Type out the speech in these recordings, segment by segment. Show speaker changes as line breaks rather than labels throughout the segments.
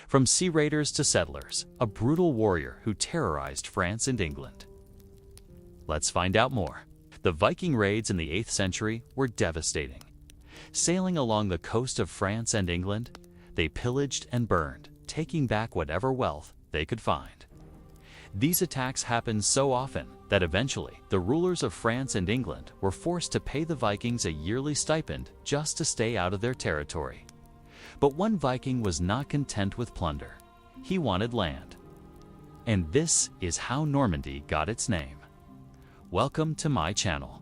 From sea raiders to settlers, a brutal warrior who terrorized France and England. Let's find out more. The Viking raids in the 8th century were devastating. Sailing along the coast of France and England, they pillaged and burned, taking back whatever wealth they could find. These attacks happened so often that eventually the rulers of France and England were forced to pay the Vikings a yearly stipend just to stay out of their territory. But one Viking was not content with plunder. He wanted land. And this is how Normandy got its name. Welcome to my channel.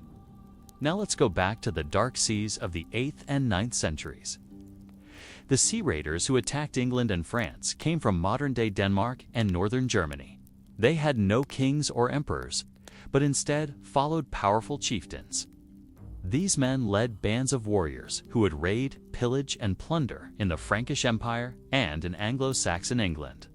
Now let's go back to the dark seas of the 8th and 9th centuries. The sea raiders who attacked England and France came from modern-day Denmark and northern Germany. They had no kings or emperors, but instead followed powerful chieftains. These men led bands of warriors who would raid, pillage, and plunder in the Frankish Empire and in Anglo-Saxon England.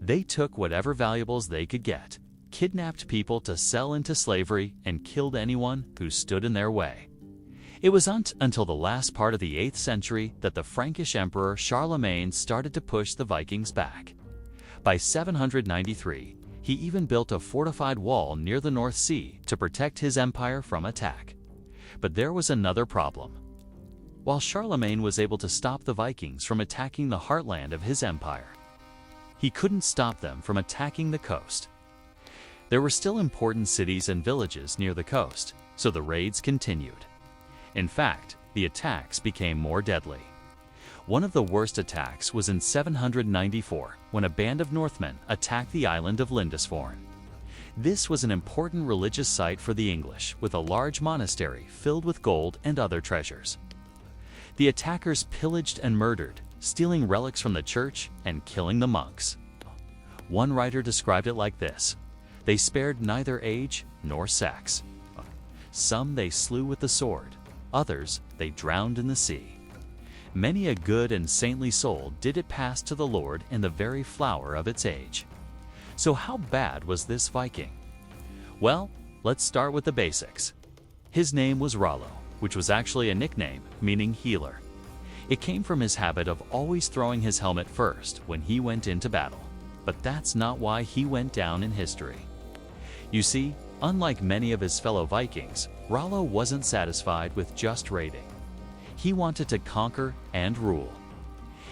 They took whatever valuables they could get, kidnapped people to sell into slavery, and killed anyone who stood in their way. It wasn't until the last part of the 8th century that the Frankish Emperor Charlemagne started to push the Vikings back. By 793, he even built a fortified wall near the North Sea to protect his empire from attack. But there was another problem. While Charlemagne was able to stop the Vikings from attacking the heartland of his empire, he couldn't stop them from attacking the coast. There were still important cities and villages near the coast, so the raids continued. In fact, the attacks became more deadly. One of the worst attacks was in 794, when a band of Northmen attacked the island of Lindisfarne. This was an important religious site for the English, with a large monastery filled with gold and other treasures. The attackers pillaged and murdered, stealing relics from the church and killing the monks. One writer described it like this: "They spared neither age nor sex. Some they slew with the sword, others they drowned in the sea. Many a good and saintly soul did it pass to the Lord in the very flower of its age." So how bad was this Viking? Well, let's start with the basics. His name was Rollo, which was actually a nickname meaning healer. It came from his habit of always throwing his helmet first when he went into battle. But that's not why he went down in history. You see, unlike many of his fellow Vikings, Rollo wasn't satisfied with just raiding. He wanted to conquer and rule.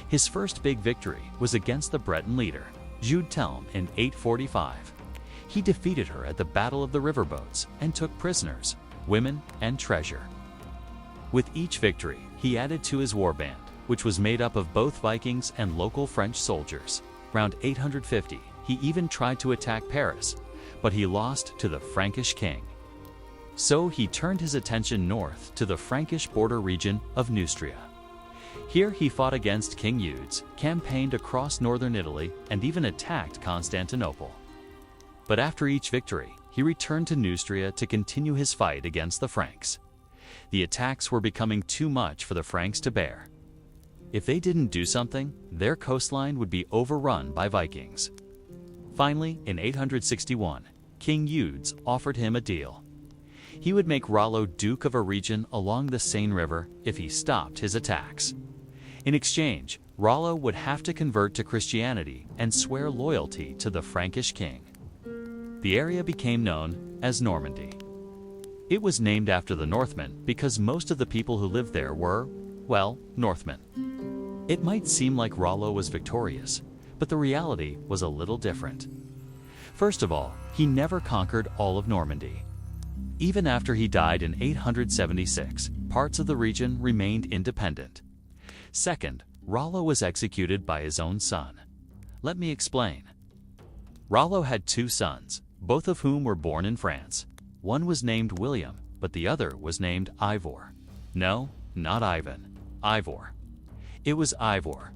His first big victory was against the Breton leader, Jude Telm, in 845. He defeated her at the Battle of the Riverboats and took prisoners, women, and treasure. With each victory, he added to his warband, which was made up of both Vikings and local French soldiers. Around 850, he even tried to attack Paris, but he lost to the Frankish king. So he turned his attention north to the Frankish border region of Neustria. Here he fought against King Eudes, campaigned across northern Italy, and even attacked Constantinople. But after each victory, he returned to Neustria to continue his fight against the Franks. The attacks were becoming too much for the Franks to bear. If they didn't do something, their coastline would be overrun by Vikings. Finally, in 861, King Eudes offered him a deal. He would make Rollo duke of a region along the Seine River if he stopped his attacks. In exchange, Rollo would have to convert to Christianity and swear loyalty to the Frankish king. The area became known as Normandy. It was named after the Northmen because most of the people who lived there were, well, Northmen. It might seem like Rollo was victorious, but the reality was a little different. First of all, he never conquered all of Normandy. Even after he died in 876, parts of the region remained independent. Second, Rollo was executed by his own son. Let me explain. Rollo had two sons, both of whom were born in France. One was named William, but the other was named Ivor. No, not Ivan. Ivor. It was Ivor.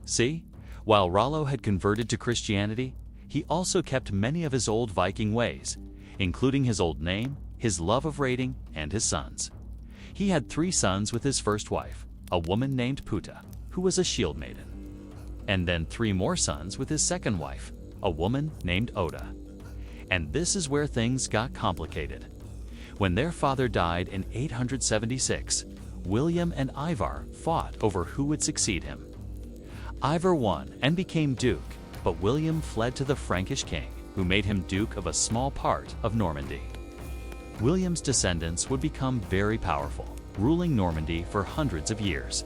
See? While Rollo had converted to Christianity, he also kept many of his old Viking ways, including his old name, his love of raiding, and his sons. He had 3 sons with his first wife, a woman named Puta, who was a shield maiden, and then 3 more sons with his second wife, a woman named Oda. And this is where things got complicated. When their father died in 876, William and Ivar fought over who would succeed him. Ivor won and became duke, but William fled to the Frankish king, who made him duke of a small part of Normandy. William's descendants would become very powerful, ruling Normandy for hundreds of years.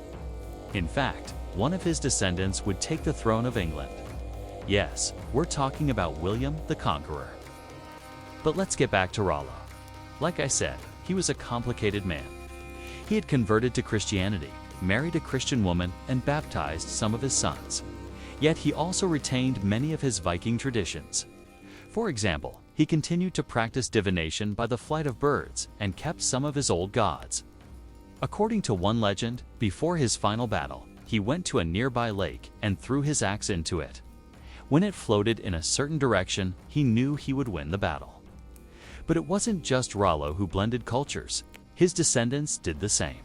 In fact, one of his descendants would take the throne of England. Yes, we're talking about William the Conqueror. But let's get back to Rollo. Like I said, he was a complicated man. He had converted to Christianity, married a Christian woman, and baptized some of his sons. Yet he also retained many of his Viking traditions. For example, he continued to practice divination by the flight of birds and kept some of his old gods. According to one legend, before his final battle, he went to a nearby lake and threw his axe into it. When it floated in a certain direction, he knew he would win the battle. But it wasn't just Rollo who blended cultures. His descendants did the same.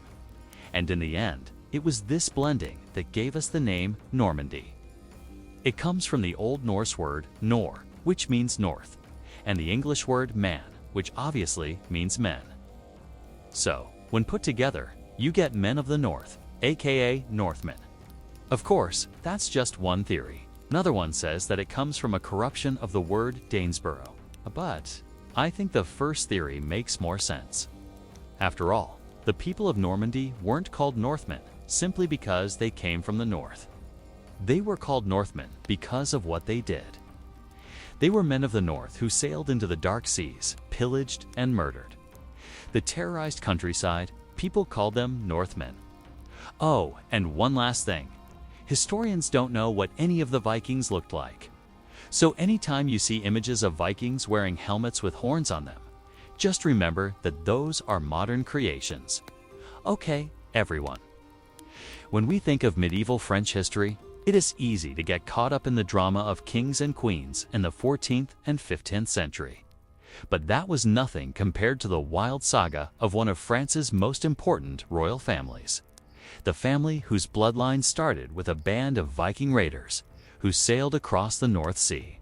And in the end, it was this blending that gave us the name Normandy. It comes from the Old Norse word nor, which means north, and the English word man, which obviously means men. So, when put together, you get men of the north, aka Northmen. Of course, that's just one theory. Another one says that it comes from a corruption of the word Danesborough, but I think the first theory makes more sense. After all, the people of Normandy weren't called Northmen simply because they came from the north. They were called Northmen because of what they did. They were men of the north who sailed into the dark seas, pillaged and murdered. The terrorized countryside, people called them Northmen. Oh, and one last thing. Historians don't know what any of the Vikings looked like. So anytime you see images of Vikings wearing helmets with horns on them, just remember that those are modern creations. Okay, everyone. When we think of medieval French history, it is easy to get caught up in the drama of kings and queens in the 14th and 15th century. But that was nothing compared to the wild saga of one of France's most important royal families. The family whose bloodline started with a band of Viking raiders who sailed across the North Sea.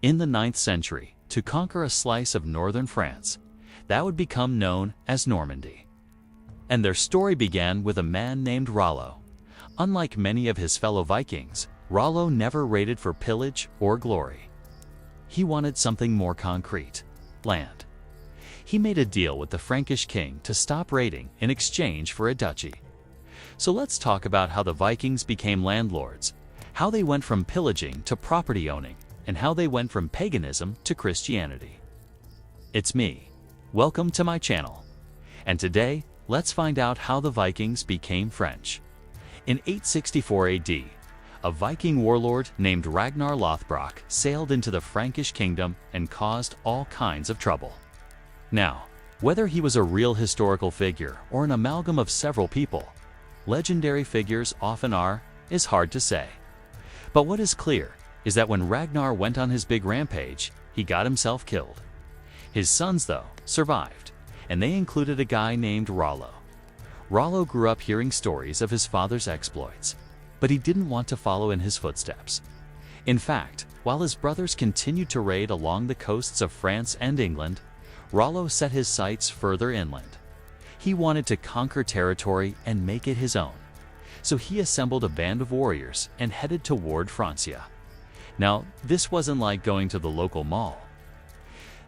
In the 9th century, to conquer a slice of northern France, that would become known as Normandy. And their story began with a man named Rollo. Unlike many of his fellow Vikings, Rollo never raided for pillage or glory. He wanted something more concrete: land. He made a deal with the Frankish king to stop raiding in exchange for a duchy. So let's talk about how the Vikings became landlords, how they went from pillaging to property owning, and how they went from paganism to Christianity. It's me. Welcome to my channel. And today, let's find out how the Vikings became French. In 864 AD, a Viking warlord named Ragnar Lothbrok sailed into the Frankish kingdom and caused all kinds of trouble. Now, whether he was a real historical figure or an amalgam of several people, legendary figures often are, is hard to say. But what is clear is that when Ragnar went on his big rampage, he got himself killed. His sons, though, survived, and they included a guy named Rollo. Rollo grew up hearing stories of his father's exploits, but he didn't want to follow in his footsteps. In fact, while his brothers continued to raid along the coasts of France and England, Rollo set his sights further inland. He wanted to conquer territory and make it his own. So he assembled a band of warriors and headed toward Francia. Now, this wasn't like going to the local mall.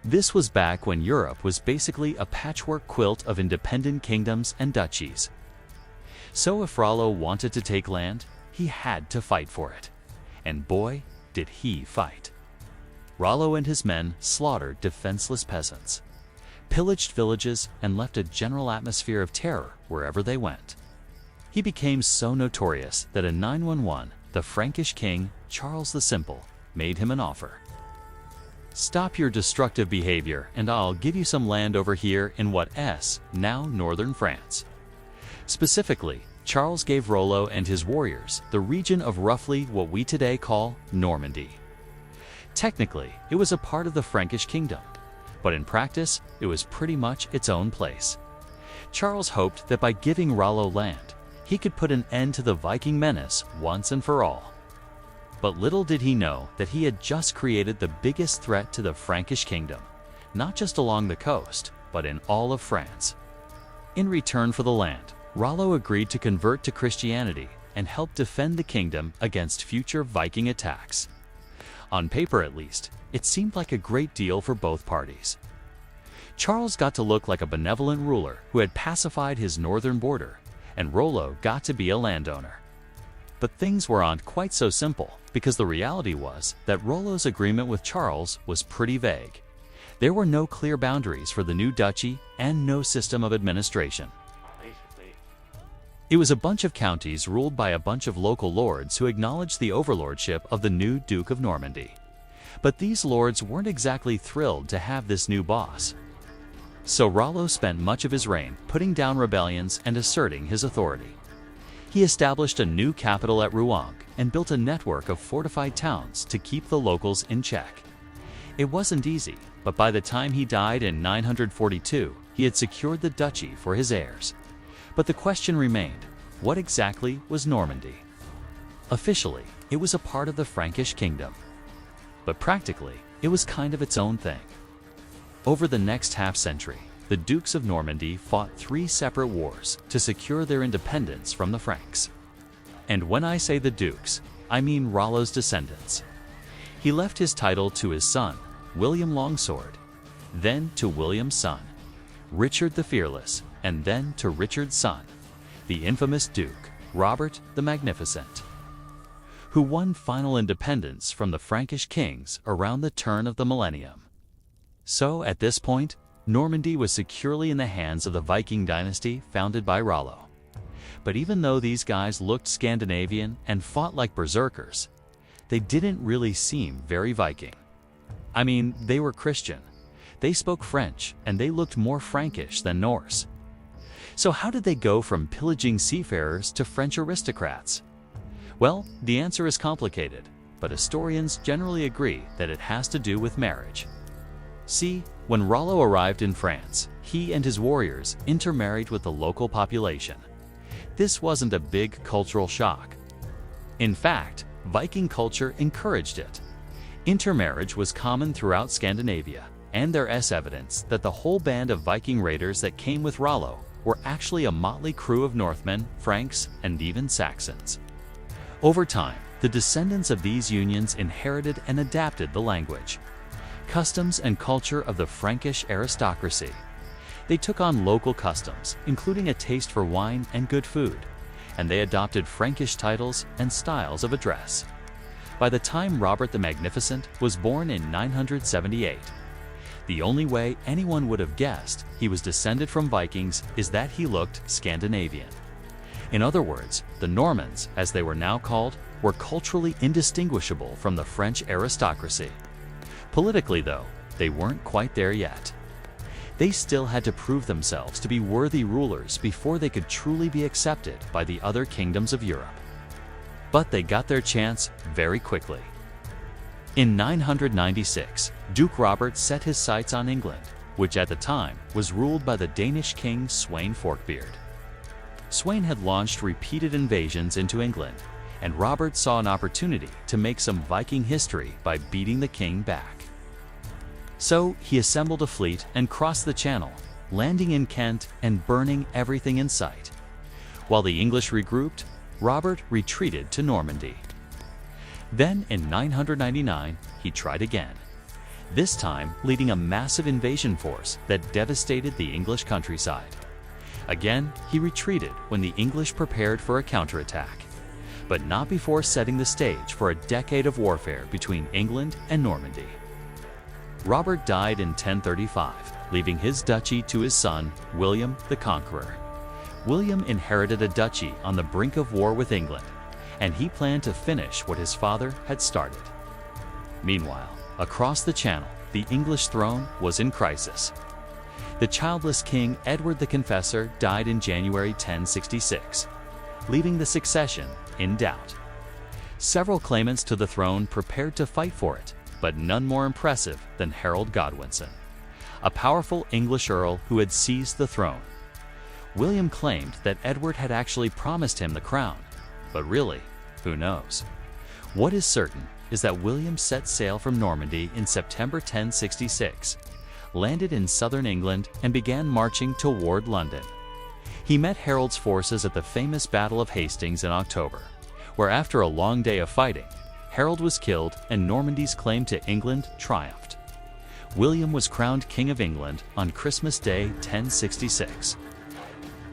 This was back when Europe was basically a patchwork quilt of independent kingdoms and duchies. So if Rollo wanted to take land, he had to fight for it. And boy, did he fight. Rollo and his men slaughtered defenseless peasants, pillaged villages, and left a general atmosphere of terror wherever they went. He became so notorious that in 911, the Frankish king, Charles the Simple, made him an offer. Stop your destructive behavior and I'll give you some land over here in what's now northern France. Specifically, Charles gave Rollo and his warriors the region of roughly what we today call Normandy. Technically, it was a part of the Frankish kingdom, but in practice, it was pretty much its own place. Charles hoped that by giving Rollo land, he could put an end to the Viking menace once and for all. But little did he know that he had just created the biggest threat to the Frankish kingdom, not just along the coast, but in all of France. In return for the land, Rollo agreed to convert to Christianity and help defend the kingdom against future Viking attacks. On paper at least, it seemed like a great deal for both parties. Charles got to look like a benevolent ruler who had pacified his northern border, and Rollo got to be a landowner. But things weren't quite so simple, because the reality was that Rollo's agreement with Charles was pretty vague. There were no clear boundaries for the new duchy and no system of administration. It was a bunch of counties ruled by a bunch of local lords who acknowledged the overlordship of the new Duke of Normandy. But these lords weren't exactly thrilled to have this new boss. So Rollo spent much of his reign putting down rebellions and asserting his authority. He established a new capital at Rouen and built a network of fortified towns to keep the locals in check. It wasn't easy, but by the time he died in 942, he had secured the duchy for his heirs. But the question remained, what exactly was Normandy? Officially, it was a part of the Frankish kingdom. But practically, it was kind of its own thing. Over the next half-century, the Dukes of Normandy fought 3 separate wars to secure their independence from the Franks. And when I say the Dukes, I mean Rollo's descendants. He left his title to his son, William Longsword, then to William's son, Richard the Fearless, and then to Richard's son, the infamous Duke, Robert the Magnificent, who won final independence from the Frankish kings around the turn of the millennium. So, at this point, Normandy was securely in the hands of the Viking dynasty founded by Rollo. But even though these guys looked Scandinavian and fought like berserkers, they didn't really seem very Viking. I mean, they were Christian. They spoke French, and they looked more Frankish than Norse. So how did they go from pillaging seafarers to French aristocrats? Well, the answer is complicated, but historians generally agree that it has to do with marriage. See, when Rollo arrived in France, he and his warriors intermarried with the local population. This wasn't a big cultural shock. In fact, Viking culture encouraged it. Intermarriage was common throughout Scandinavia, and there's evidence that the whole band of Viking raiders that came with Rollo were actually a motley crew of Northmen, Franks, and even Saxons. Over time, the descendants of these unions inherited and adapted the language, customs, and culture of the Frankish aristocracy. They took on local customs, including a taste for wine and good food, and they adopted Frankish titles and styles of address. By the time Robert the Magnificent was born in 978, the only way anyone would have guessed he was descended from Vikings is that he looked Scandinavian. In other words, the Normans, as they were now called, were culturally indistinguishable from the French aristocracy. Politically, though, they weren't quite there yet. They still had to prove themselves to be worthy rulers before they could truly be accepted by the other kingdoms of Europe. But they got their chance very quickly. In 996, Duke Robert set his sights on England, which at the time was ruled by the Danish king Sweyn Forkbeard. Sweyn had launched repeated invasions into England, and Robert saw an opportunity to make some Viking history by beating the king back. So he assembled a fleet and crossed the Channel, landing in Kent and burning everything in sight. While the English regrouped, Robert retreated to Normandy. Then in 999, he tried again, this time leading a massive invasion force that devastated the English countryside. Again, he retreated when the English prepared for a counterattack, but not before setting the stage for a decade of warfare between England and Normandy. Robert died in 1035, leaving his duchy to his son, William the Conqueror. William inherited a duchy on the brink of war with England, and he planned to finish what his father had started. Meanwhile, across the Channel, the English throne was in crisis. The childless king Edward the Confessor died in January 1066, leaving the succession in doubt. Several claimants to the throne prepared to fight for it, but none more impressive than Harold Godwinson, a powerful English earl who had seized the throne. William claimed that Edward had actually promised him the crown, but really, who knows? What is certain is that William set sail from Normandy in September 1066, landed in southern England, and began marching toward London. He met Harold's forces at the famous Battle of Hastings in October, where after a long day of fighting, Harold was killed and Normandy's claim to England triumphed. William was crowned King of England on Christmas Day 1066.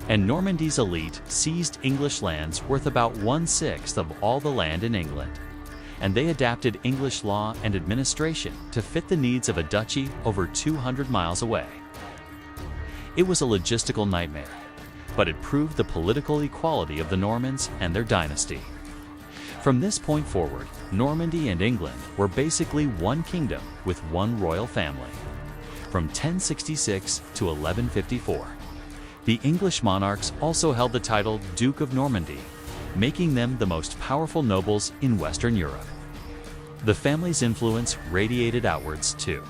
And Normandy's elite seized English lands worth about 1/6 of all the land in England. And they adapted English law and administration to fit the needs of a duchy over 200 miles away. It was a logistical nightmare, but it proved the political equality of the Normans and their dynasty. From this point forward, Normandy and England were basically one kingdom with one royal family. From 1066 to 1154, the English monarchs also held the title Duke of Normandy, making them the most powerful nobles in Western Europe. The family's influence radiated outwards too.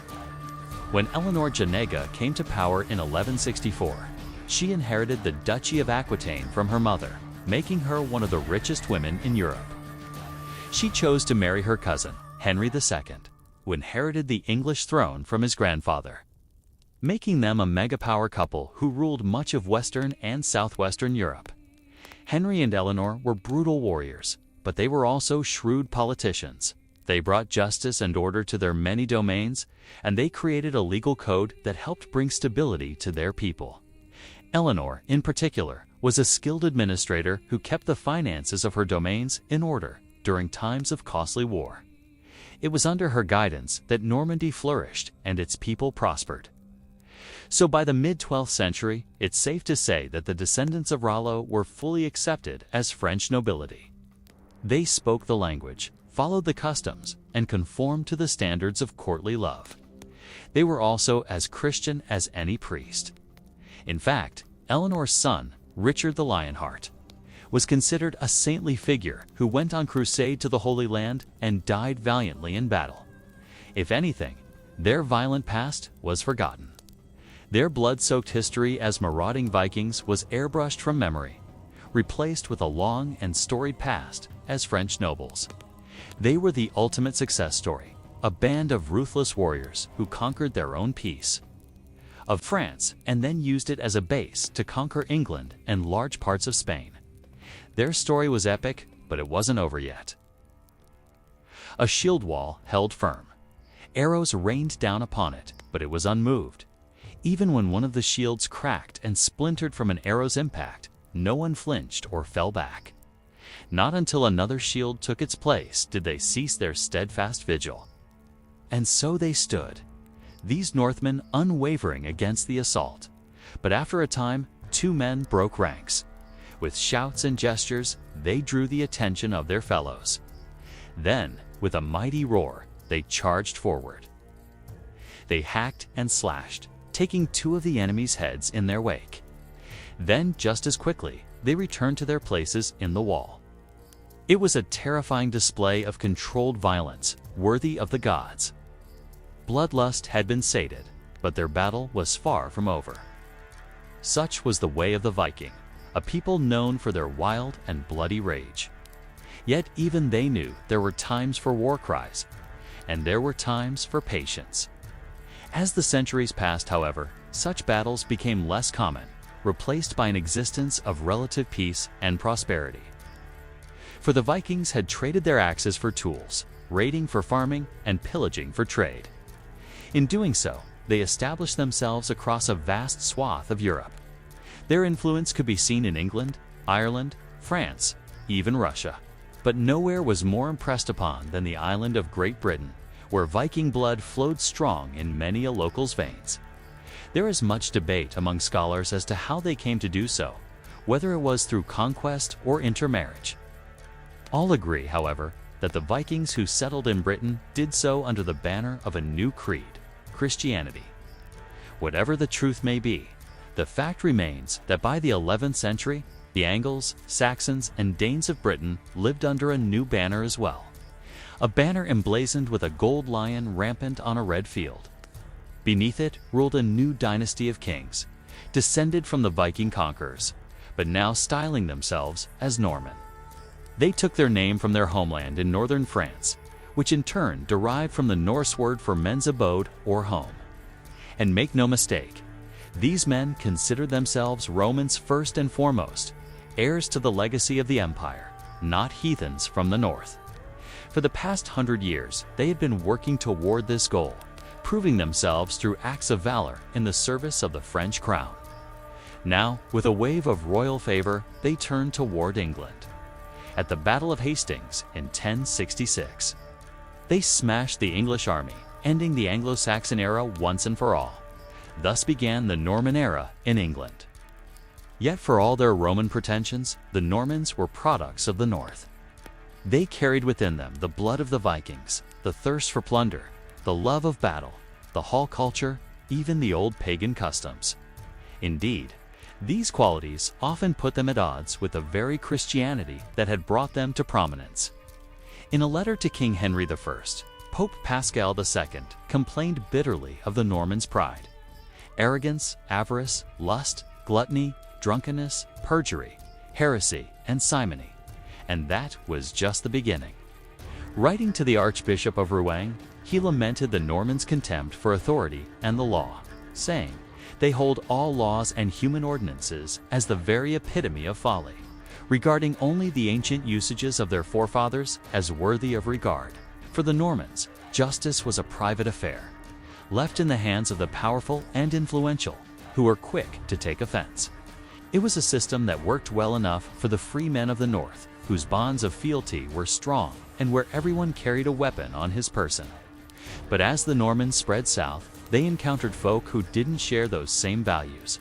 When Eleanor Janega came to power in 1164, she inherited the Duchy of Aquitaine from her mother, making her one of the richest women in Europe. She chose to marry her cousin, Henry II, who inherited the English throne from his grandfather, making them a mega-power couple who ruled much of Western and Southwestern Europe. Henry and Eleanor were brutal warriors, but they were also shrewd politicians. They brought justice and order to their many domains, and they created a legal code that helped bring stability to their people. Eleanor, in particular, was a skilled administrator who kept the finances of her domains in order during times of costly war. It was under her guidance that Normandy flourished and its people prospered. So by the mid-12th century, it's safe to say that the descendants of Rollo were fully accepted as French nobility. They spoke the language, followed the customs, and conformed to the standards of courtly love. They were also as Christian as any priest. In fact, Eleanor's son, Richard the Lionheart, was considered a saintly figure who went on crusade to the Holy Land and died valiantly in battle. If anything, their violent past was forgotten. Their blood-soaked history as marauding Vikings was airbrushed from memory, replaced with a long and storied past as French nobles. They were the ultimate success story, a band of ruthless warriors who conquered their own piece of France and then used it as a base to conquer England and large parts of Spain. Their story was epic, but it wasn't over yet. A shield wall held firm. Arrows rained down upon it, but it was unmoved. Even when one of the shields cracked and splintered from an arrow's impact, no one flinched or fell back. Not until another shield took its place did they cease their steadfast vigil. And so they stood, these Northmen unwavering against the assault. But after a time, two men broke ranks. With shouts and gestures, they drew the attention of their fellows. Then, with a mighty roar, they charged forward. They hacked and slashed, taking two of the enemy's heads in their wake. Then, just as quickly, they returned to their places in the wall. It was a terrifying display of controlled violence, worthy of the gods. Bloodlust had been sated, but their battle was far from over. Such was the way of the Viking, a people known for their wild and bloody rage. Yet even they knew there were times for war cries, and there were times for patience. As the centuries passed, however, such battles became less common, replaced by an existence of relative peace and prosperity. For the Vikings had traded their axes for tools, raiding for farming, and pillaging for trade. In doing so, they established themselves across a vast swath of Europe. Their influence could be seen in England, Ireland, France, even Russia. But nowhere was more impressed upon than the island of Great Britain, where Viking blood flowed strong in many a local's veins. There is much debate among scholars as to how they came to do so, whether it was through conquest or intermarriage. All agree, however, that the Vikings who settled in Britain did so under the banner of a new creed, Christianity. Whatever the truth may be, the fact remains that by the 11th century, the Angles, Saxons, and Danes of Britain lived under a new banner as well. A banner emblazoned with a gold lion rampant on a red field. Beneath it ruled a new dynasty of kings, descended from the Viking conquerors, but now styling themselves as Norman. They took their name from their homeland in northern France, which in turn derived from the Norse word for men's abode or home. And make no mistake, These men considered themselves Romans first and foremost, heirs to the legacy of the empire, not heathens from the north. For the past 100 years, they had been working toward this goal, proving themselves through acts of valor in the service of the French crown. Now, with a wave of royal favor, they turned toward England. At the Battle of Hastings in 1066, they smashed the English army, ending the Anglo-Saxon era once and for all. Thus began the Norman era in England. Yet for all their Roman pretensions, the Normans were products of the north. They carried within them the blood of the Vikings, the thirst for plunder, the love of battle, the hall culture, even the old pagan customs. Indeed, these qualities often put them at odds with the very Christianity that had brought them to prominence. In a letter to King Henry I, Pope Paschal II complained bitterly of the Normans' pride. Arrogance, avarice, lust, gluttony, drunkenness, perjury, heresy, and simony. And that was just the beginning. Writing to the Archbishop of Rouen, he lamented the Normans' contempt for authority and the law, saying, "They hold all laws and human ordinances as the very epitome of folly, regarding only the ancient usages of their forefathers as worthy of regard. For the Normans, justice was a private affair, left in the hands of the powerful and influential, who were quick to take offense. It was a system that worked well enough for the free men of the north, whose bonds of fealty were strong and where everyone carried a weapon on his person. But as the Normans spread south, they encountered folk who didn't share those same values.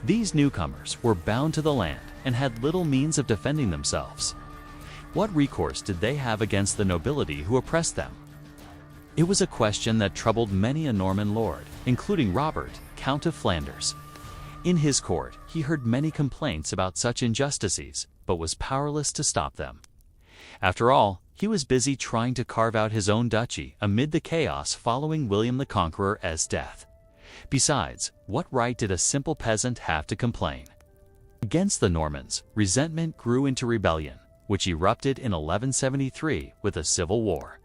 These newcomers were bound to the land and had little means of defending themselves. What recourse did they have against the nobility who oppressed them? It was a question that troubled many a Norman lord, including Robert, Count of Flanders. In his court, he heard many complaints about such injustices, but was powerless to stop them. After all, he was busy trying to carve out his own duchy amid the chaos following William the Conqueror's death. Besides, what right did a simple peasant have to complain? Against the Normans, resentment grew into rebellion, which erupted in 1173 with a civil war.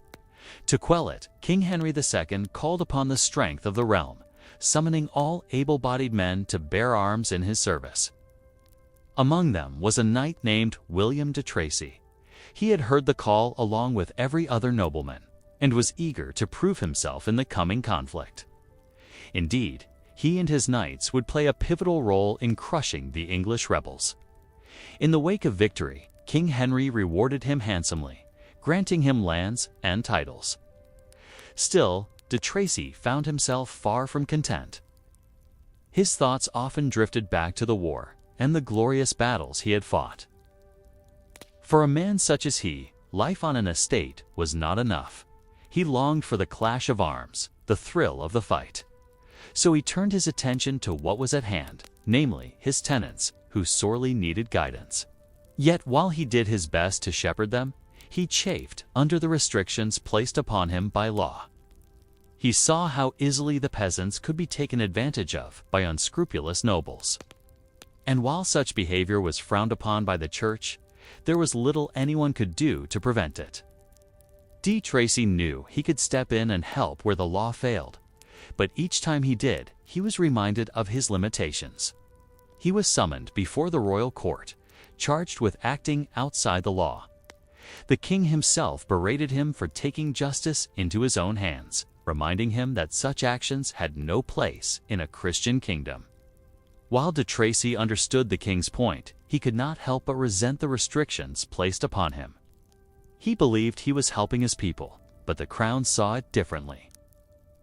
To quell it, King Henry II called upon the strength of the realm, summoning all able-bodied men to bear arms in his service. Among them was a knight named William de Tracy. He had heard the call along with every other nobleman, and was eager to prove himself in the coming conflict. Indeed, he and his knights would play a pivotal role in crushing the English rebels. In the wake of victory, King Henry rewarded him handsomely, granting him lands and titles. Still, de Tracy found himself far from content. His thoughts often drifted back to the war and the glorious battles he had fought. For a man such as he, life on an estate was not enough. He longed for the clash of arms, the thrill of the fight. So he turned his attention to what was at hand, namely his tenants, who sorely needed guidance. Yet while he did his best to shepherd them, he chafed under the restrictions placed upon him by law. He saw how easily the peasants could be taken advantage of by unscrupulous nobles. And while such behavior was frowned upon by the church, there was little anyone could do to prevent it. De Tracy knew he could step in and help where the law failed, but each time he did, he was reminded of his limitations. He was summoned before the royal court, charged with acting outside the law. The king himself berated him for taking justice into his own hands, reminding him that such actions had no place in a Christian kingdom. While de Tracy understood the king's point, he could not help but resent the restrictions placed upon him. He believed he was helping his people, but the crown saw it differently.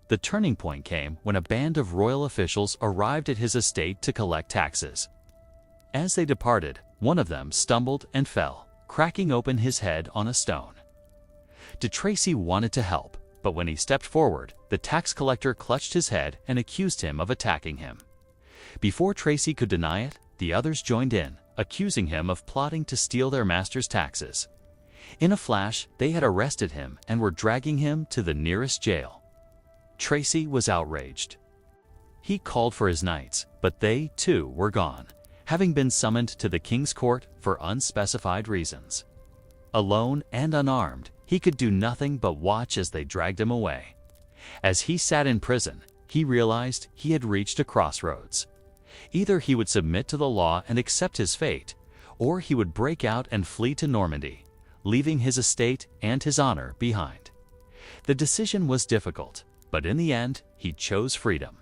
The turning point came when a band of royal officials arrived at his estate to collect taxes. As they departed, one of them stumbled and fell, cracking open his head on a stone. De Tracy wanted to help, but when he stepped forward, the tax collector clutched his head and accused him of attacking him. Before Tracy could deny it, the others joined in, accusing him of plotting to steal their master's taxes. In a flash, they had arrested him and were dragging him to the nearest jail. Tracy was outraged. He called for his knights, but they, too, were gone, having been summoned to the king's court for unspecified reasons. Alone and unarmed, he could do nothing but watch as they dragged him away. As he sat in prison, he realized he had reached a crossroads. Either he would submit to the law and accept his fate, or he would break out and flee to Normandy, leaving his estate and his honor behind. The decision was difficult, but in the end, he chose freedom.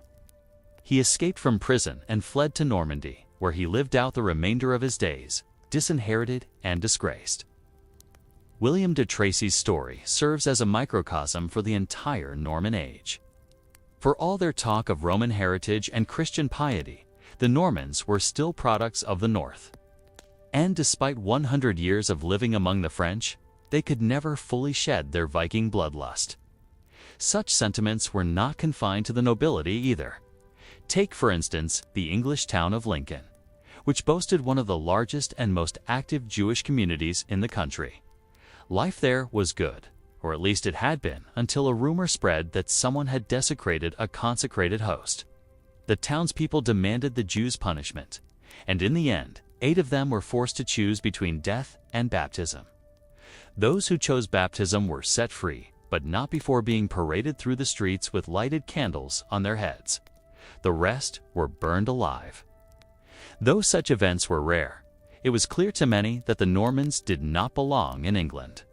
He escaped from prison and fled to Normandy, where he lived out the remainder of his days, disinherited and disgraced. William de Tracy's story serves as a microcosm for the entire Norman age. For all their talk of Roman heritage and Christian piety, the Normans were still products of the North. And despite 100 years of living among the French, they could never fully shed their Viking bloodlust. Such sentiments were not confined to the nobility either. Take, for instance, the English town of Lincoln, which boasted one of the largest and most active Jewish communities in the country. Life there was good, or at least it had been, until a rumor spread that someone had desecrated a consecrated host. The townspeople demanded the Jews' punishment, and in the end, 8 of them were forced to choose between death and baptism. Those who chose baptism were set free, but not before being paraded through the streets with lighted candles on their heads. The rest were burned alive. Though such events were rare, it was clear to many that the Normans did not belong in England.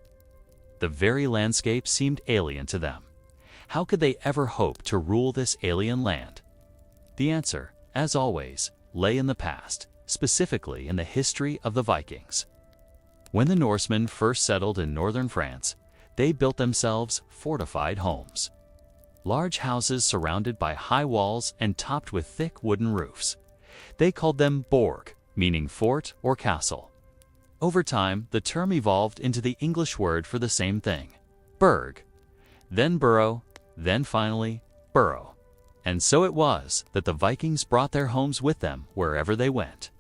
The very landscape seemed alien to them. How could they ever hope to rule this alien land? The answer, as always, lay in the past, specifically in the history of the Vikings. When the Norsemen first settled in northern France, they built themselves fortified homes. Large houses surrounded by high walls and topped with thick wooden roofs. They called them borg, meaning fort or castle. Over time, the term evolved into the English word for the same thing, burg, then borough, then finally borough. And so it was that the Vikings brought their homes with them wherever they went.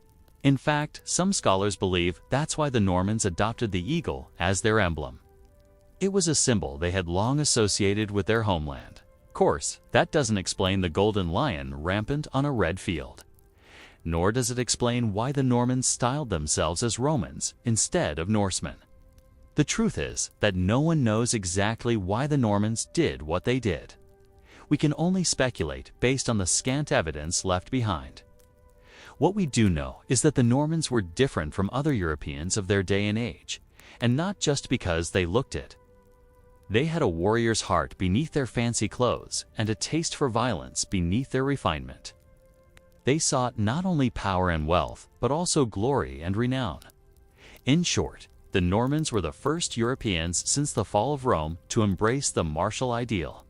In fact, some scholars believe that's why the Normans adopted the eagle as their emblem. It was a symbol they had long associated with their homeland. Of course, that doesn't explain the golden lion rampant on a red field. Nor does it explain why the Normans styled themselves as Romans instead of Norsemen. The truth is that no one knows exactly why the Normans did what they did. We can only speculate based on the scant evidence left behind. What we do know is that the Normans were different from other Europeans of their day and age, and not just because they looked it. They had a warrior's heart beneath their fancy clothes and a taste for violence beneath their refinement. They sought not only power and wealth, but also glory and renown. In short, the Normans were the first Europeans since the fall of Rome to embrace the martial ideal.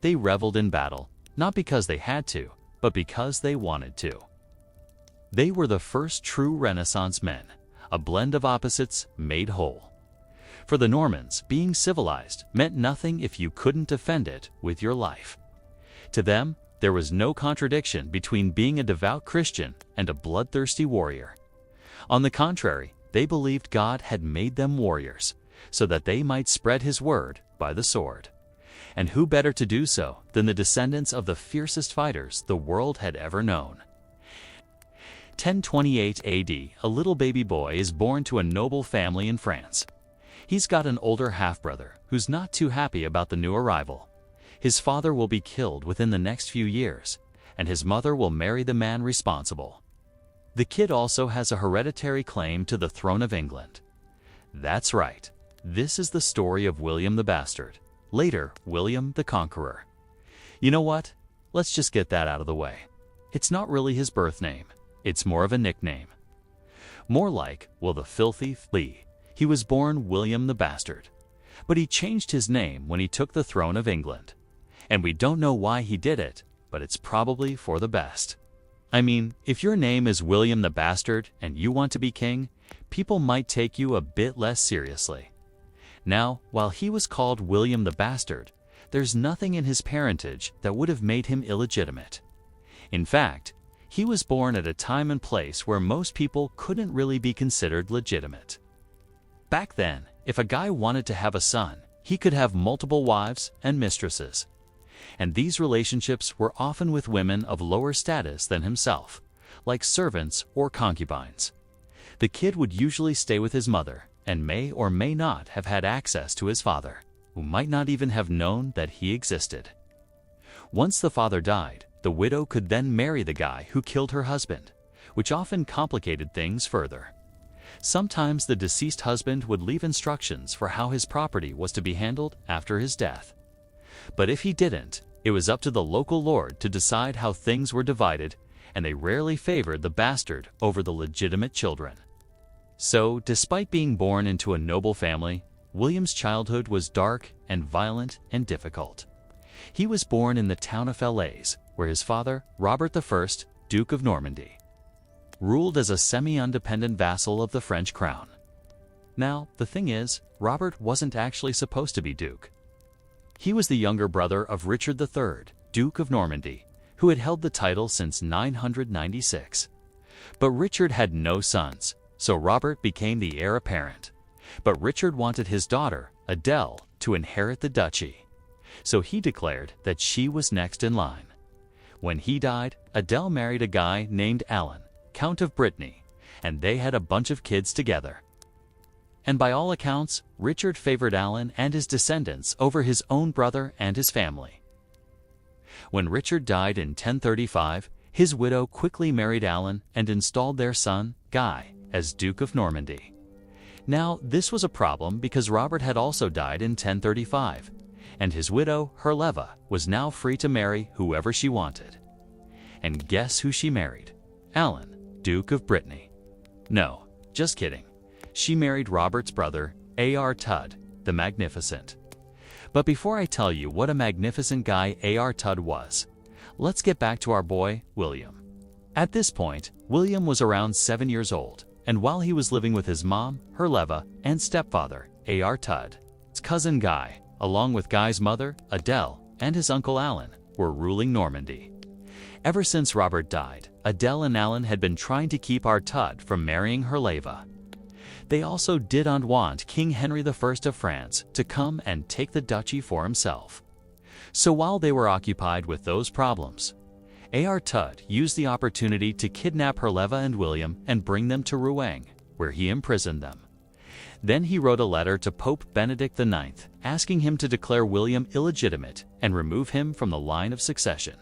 They reveled in battle, not because they had to, but because they wanted to. They were the first true Renaissance men, a blend of opposites made whole. For the Normans, being civilized meant nothing if you couldn't defend it with your life. To them, there was no contradiction between being a devout Christian and a bloodthirsty warrior. On the contrary, they believed God had made them warriors, so that they might spread His word by the sword. And who better to do so than the descendants of the fiercest fighters the world had ever known? 1028 AD, a little baby boy is born to a noble family in France. He's got an older half-brother who's not too happy about the new arrival. His father will be killed within the next few years, and his mother will marry the man responsible. The kid also has a hereditary claim to the throne of England. That's right, this is the story of William the Bastard, later William the Conqueror. You know what? Let's just get that out of the way. It's not really his birth name, it's more of a nickname. More like, well, the filthy flea. He was born William the Bastard, but he changed his name when he took the throne of England. And we don't know why he did it, but it's probably for the best. I mean, if your name is William the Bastard and you want to be king, people might take you a bit less seriously. Now, while he was called William the Bastard, there's nothing in his parentage that would have made him illegitimate. In fact, he was born at a time and place where most people couldn't really be considered legitimate. Back then, if a guy wanted to have a son, he could have multiple wives and mistresses. And these relationships were often with women of lower status than himself, like servants or concubines. The kid would usually stay with his mother and may or may not have had access to his father, who might not even have known that he existed. Once the father died, the widow could then marry the guy who killed her husband, which often complicated things further. Sometimes the deceased husband would leave instructions for how his property was to be handled after his death. But if he didn't, it was up to the local lord to decide how things were divided, and they rarely favored the bastard over the legitimate children. So, despite being born into a noble family, William's childhood was dark and violent and difficult. He was born in the town of Falaise, where his father, Robert I, Duke of Normandy, ruled as a semi-independent vassal of the French crown. Now, the thing is, Robert wasn't actually supposed to be duke. He was the younger brother of Richard III, Duke of Normandy, who had held the title since 996. But Richard had no sons, so Robert became the heir apparent. But Richard wanted his daughter, Adele, to inherit the duchy. So he declared that she was next in line. When he died, Adele married a guy named Alan, Count of Brittany, and they had a bunch of kids together. And by all accounts, Richard favored Alan and his descendants over his own brother and his family. When Richard died in 1035, his widow quickly married Alan and installed their son, Guy, as Duke of Normandy. Now, this was a problem because Robert had also died in 1035, and his widow, Herleva, was now free to marry whoever she wanted. And guess who she married? Alan, Duke of Brittany. No, just kidding. She married Robert's brother, Ard the Magnificent. But before I tell you what a magnificent guy Ard was, let's get back to our boy, William. At this point, William was around 7 years old, and while he was living with his mom, Herleva, and stepfather, Ard, his cousin Guy, along with Guy's mother, Adele, and his uncle Alan, were ruling Normandy. Ever since Robert died, Adele and Alan had been trying to keep Ard from marrying Herleva. They also didn't want King Henry I of France to come and take the duchy for himself. So while they were occupied with those problems, Ard used the opportunity to kidnap Herleva and William and bring them to Rouen, where he imprisoned them. Then he wrote a letter to Pope Benedict IX asking him to declare William illegitimate and remove him from the line of succession.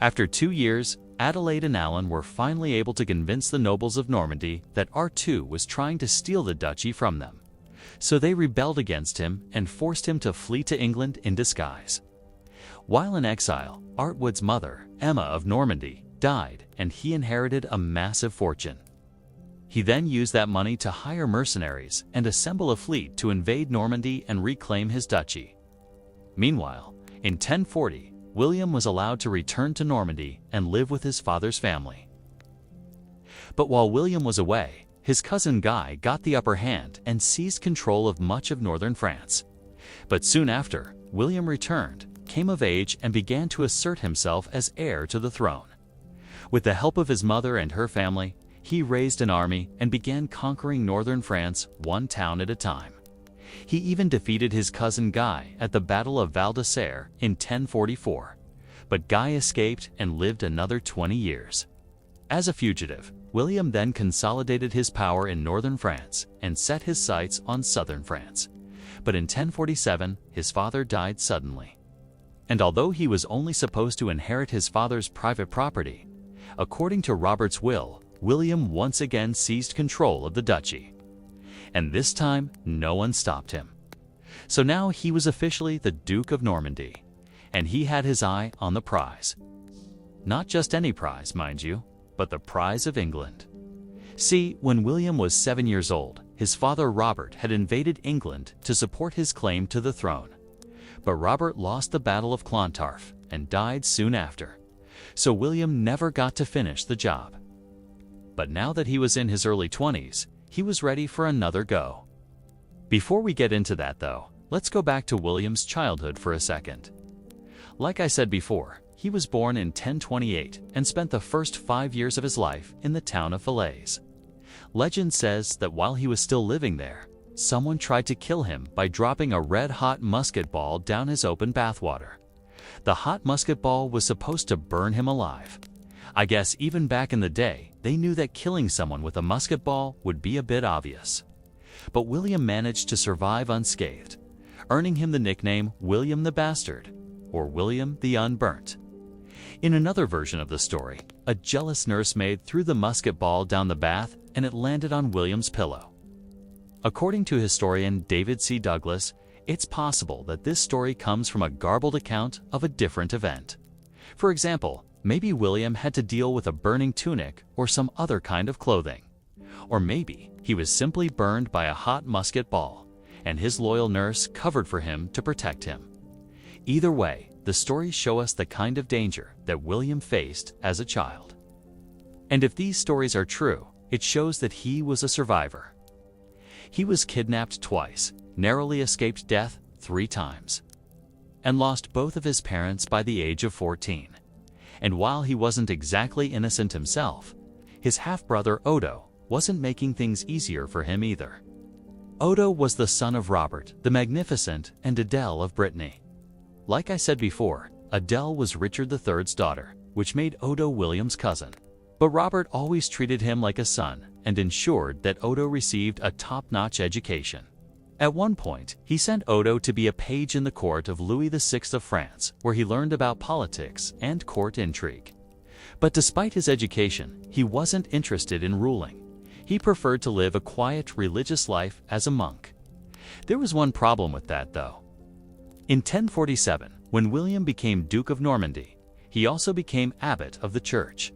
After 2 years, Adelaide and Alan were finally able to convince the nobles of Normandy that Artoo was trying to steal the duchy from them. So they rebelled against him and forced him to flee to England in disguise. While in exile, Artwood's mother, Emma of Normandy, died and he inherited a massive fortune. He then used that money to hire mercenaries and assemble a fleet to invade Normandy and reclaim his duchy. Meanwhile, in 1040, William was allowed to return to Normandy and live with his father's family. But while William was away, his cousin Guy got the upper hand and seized control of much of northern France. But soon after, William returned, came of age, and began to assert himself as heir to the throne. With the help of his mother and her family, he raised an army and began conquering northern France one town at a time. He even defeated his cousin Guy at the Battle of Val d'Isère in 1044, but Guy escaped and lived another 20 years. As a fugitive, William then consolidated his power in northern France and set his sights on southern France. But in 1047, his father died suddenly. And although he was only supposed to inherit his father's private property, according to Robert's will, William once again seized control of the duchy. And this time, no one stopped him. So now he was officially the Duke of Normandy, and he had his eye on the prize. Not just any prize, mind you, but the prize of England. See, when William was 7 years old, his father Robert had invaded England to support his claim to the throne. But Robert lost the Battle of Clontarf and died soon after, so William never got to finish the job. But now that he was in his early 20s, he was ready for another go. Before we get into that though, let's go back to William's childhood for a second. Like I said before, he was born in 1028 and spent the first 5 years of his life in the town of Falaise. Legend says that while he was still living there, someone tried to kill him by dropping a red-hot musket ball down his open bathwater. The hot musket ball was supposed to burn him alive. I guess even back in the day, they knew that killing someone with a musket ball would be a bit obvious. But William managed to survive unscathed, earning him the nickname William the Bastard. or William the Unburnt. In another version of the story, a jealous nursemaid threw the musket ball down the bath and it landed on William's pillow. According to historian David C. Douglas, it's possible that this story comes from a garbled account of a different event. For example, maybe William had to deal with a burning tunic or some other kind of clothing. Or maybe he was simply burned by a hot musket ball, and his loyal nurse covered for him to protect him. Either way, the stories show us the kind of danger that William faced as a child. And if these stories are true, it shows that he was a survivor. He was kidnapped twice, narrowly escaped death 3 times, and lost both of his parents by the age of 14. And while he wasn't exactly innocent himself, his half-brother Odo wasn't making things easier for him either. Odo was the son of Robert the Magnificent and Adele of Brittany. Like I said before, Adele was Richard III's daughter, which made Odo William's cousin. But Robert always treated him like a son and ensured that Odo received a top-notch education. At one point, he sent Odo to be a page in the court of Louis VI of France, where he learned about politics and court intrigue. But despite his education, he wasn't interested in ruling. He preferred to live a quiet religious life as a monk. There was one problem with that, though. In 1047, when William became Duke of Normandy, he also became abbot of the church.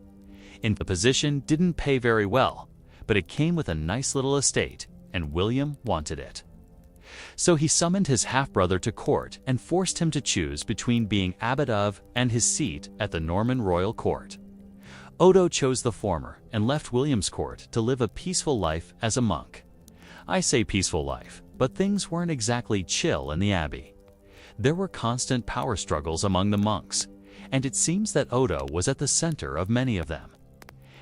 And the position didn't pay very well, but it came with a nice little estate, and William wanted it. So he summoned his half-brother to court and forced him to choose between being abbot of and his seat at the Norman royal court. Odo chose the former and left William's court to live a peaceful life as a monk. I say peaceful life, but things weren't exactly chill in the abbey. There were constant power struggles among the monks, and it seems that Odo was at the center of many of them.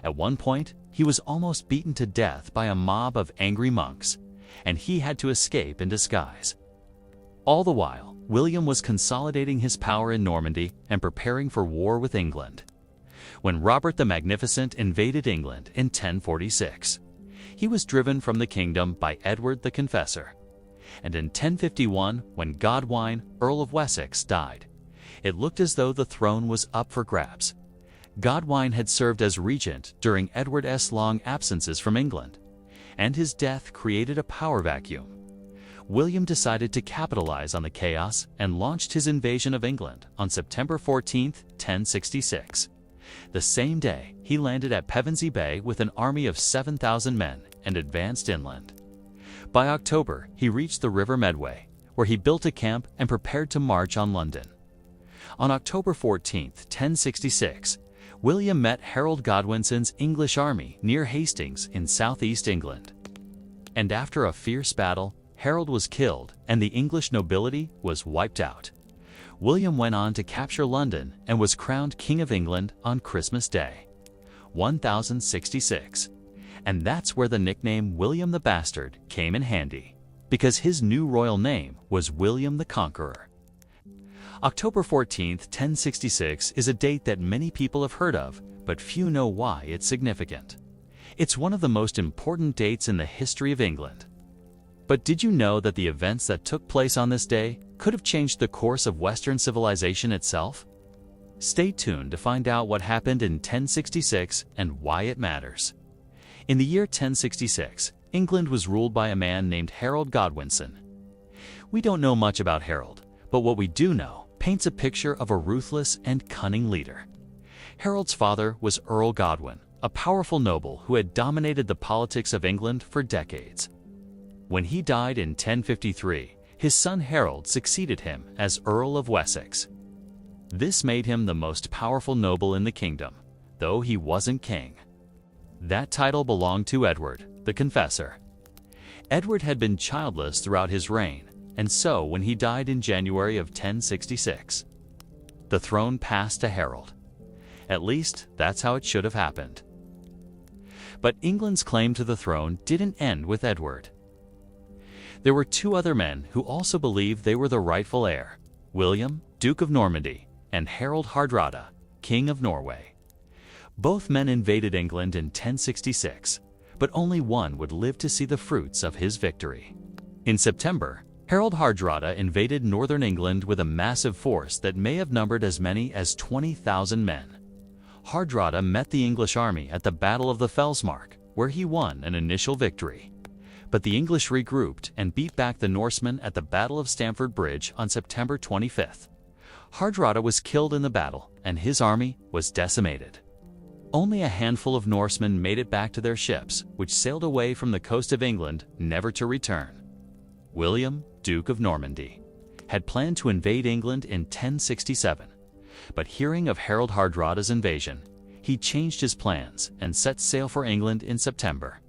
At one point, he was almost beaten to death by a mob of angry monks, and he had to escape in disguise. All the while, William was consolidating his power in Normandy and preparing for war with England. When Robert the Magnificent invaded England in 1046, he was driven from the kingdom by Edward the Confessor. And in 1051, when Godwine, Earl of Wessex, died, it looked as though the throne was up for grabs. Godwine had served as regent during Edward's long absences from England, and his death created a power vacuum. William decided to capitalize on the chaos and launched his invasion of England on September 14, 1066. The same day, he landed at Pevensey Bay with an army of 7,000 men and advanced inland. By October, he reached the River Medway, where he built a camp and prepared to march on London. On October 14, 1066, William met Harold Godwinson's English army near Hastings in southeast England. And after a fierce battle, Harold was killed and the English nobility was wiped out. William went on to capture London and was crowned King of England on Christmas Day, 1066. And that's where the nickname William the Bastard came in handy, because his new royal name was William the Conqueror. October 14, 1066 is a date that many people have heard of, but few know why it's significant. It's one of the most important dates in the history of England. But did you know that the events that took place on this day could have changed the course of Western civilization itself? Stay tuned to find out what happened in 1066 and why it matters. In the year 1066, England was ruled by a man named Harold Godwinson. We don't know much about Harold, but what we do know paints a picture of a ruthless and cunning leader. Harold's father was Earl Godwin, a powerful noble who had dominated the politics of England for decades. When he died in 1053, his son Harold succeeded him as Earl of Wessex. This made him the most powerful noble in the kingdom, though he wasn't king. That title belonged to Edward, the Confessor. Edward had been childless throughout his reign, and so when he died in January of 1066, the throne passed to Harold. At least, that's how it should have happened. But England's claim to the throne didn't end with Edward. There were 2 other men who also believed they were the rightful heir: William, Duke of Normandy, and Harold Hardrada, King of Norway. Both men invaded England in 1066, but only one would live to see the fruits of his victory. In September, Harold Hardrada invaded northern England with a massive force that may have numbered as many as 20,000 men. Hardrada met the English army at the Battle of the Fellsmark, where he won an initial victory. But the English regrouped and beat back the Norsemen at the Battle of Stamford Bridge on September 25th. Hardrada was killed in the battle, and his army was decimated. Only a handful of Norsemen made it back to their ships, which sailed away from the coast of England, never to return. William, Duke of Normandy, had planned to invade England in 1067, but hearing of Harold Hardrada's invasion, he changed his plans and set sail for England in September.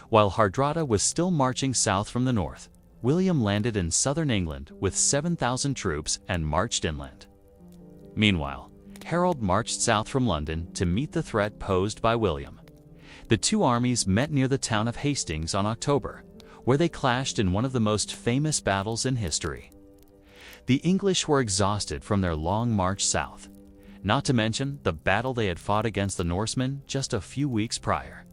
While Hardrada was still marching south from the north, William landed in southern England with 7,000 troops and marched inland. Meanwhile, Harold marched south from London to meet the threat posed by William. The two armies met near the town of Hastings on October, where they clashed in one of the most famous battles in history. The English were exhausted from their long march south, not to mention the battle they had fought against the Norsemen just a few weeks prior.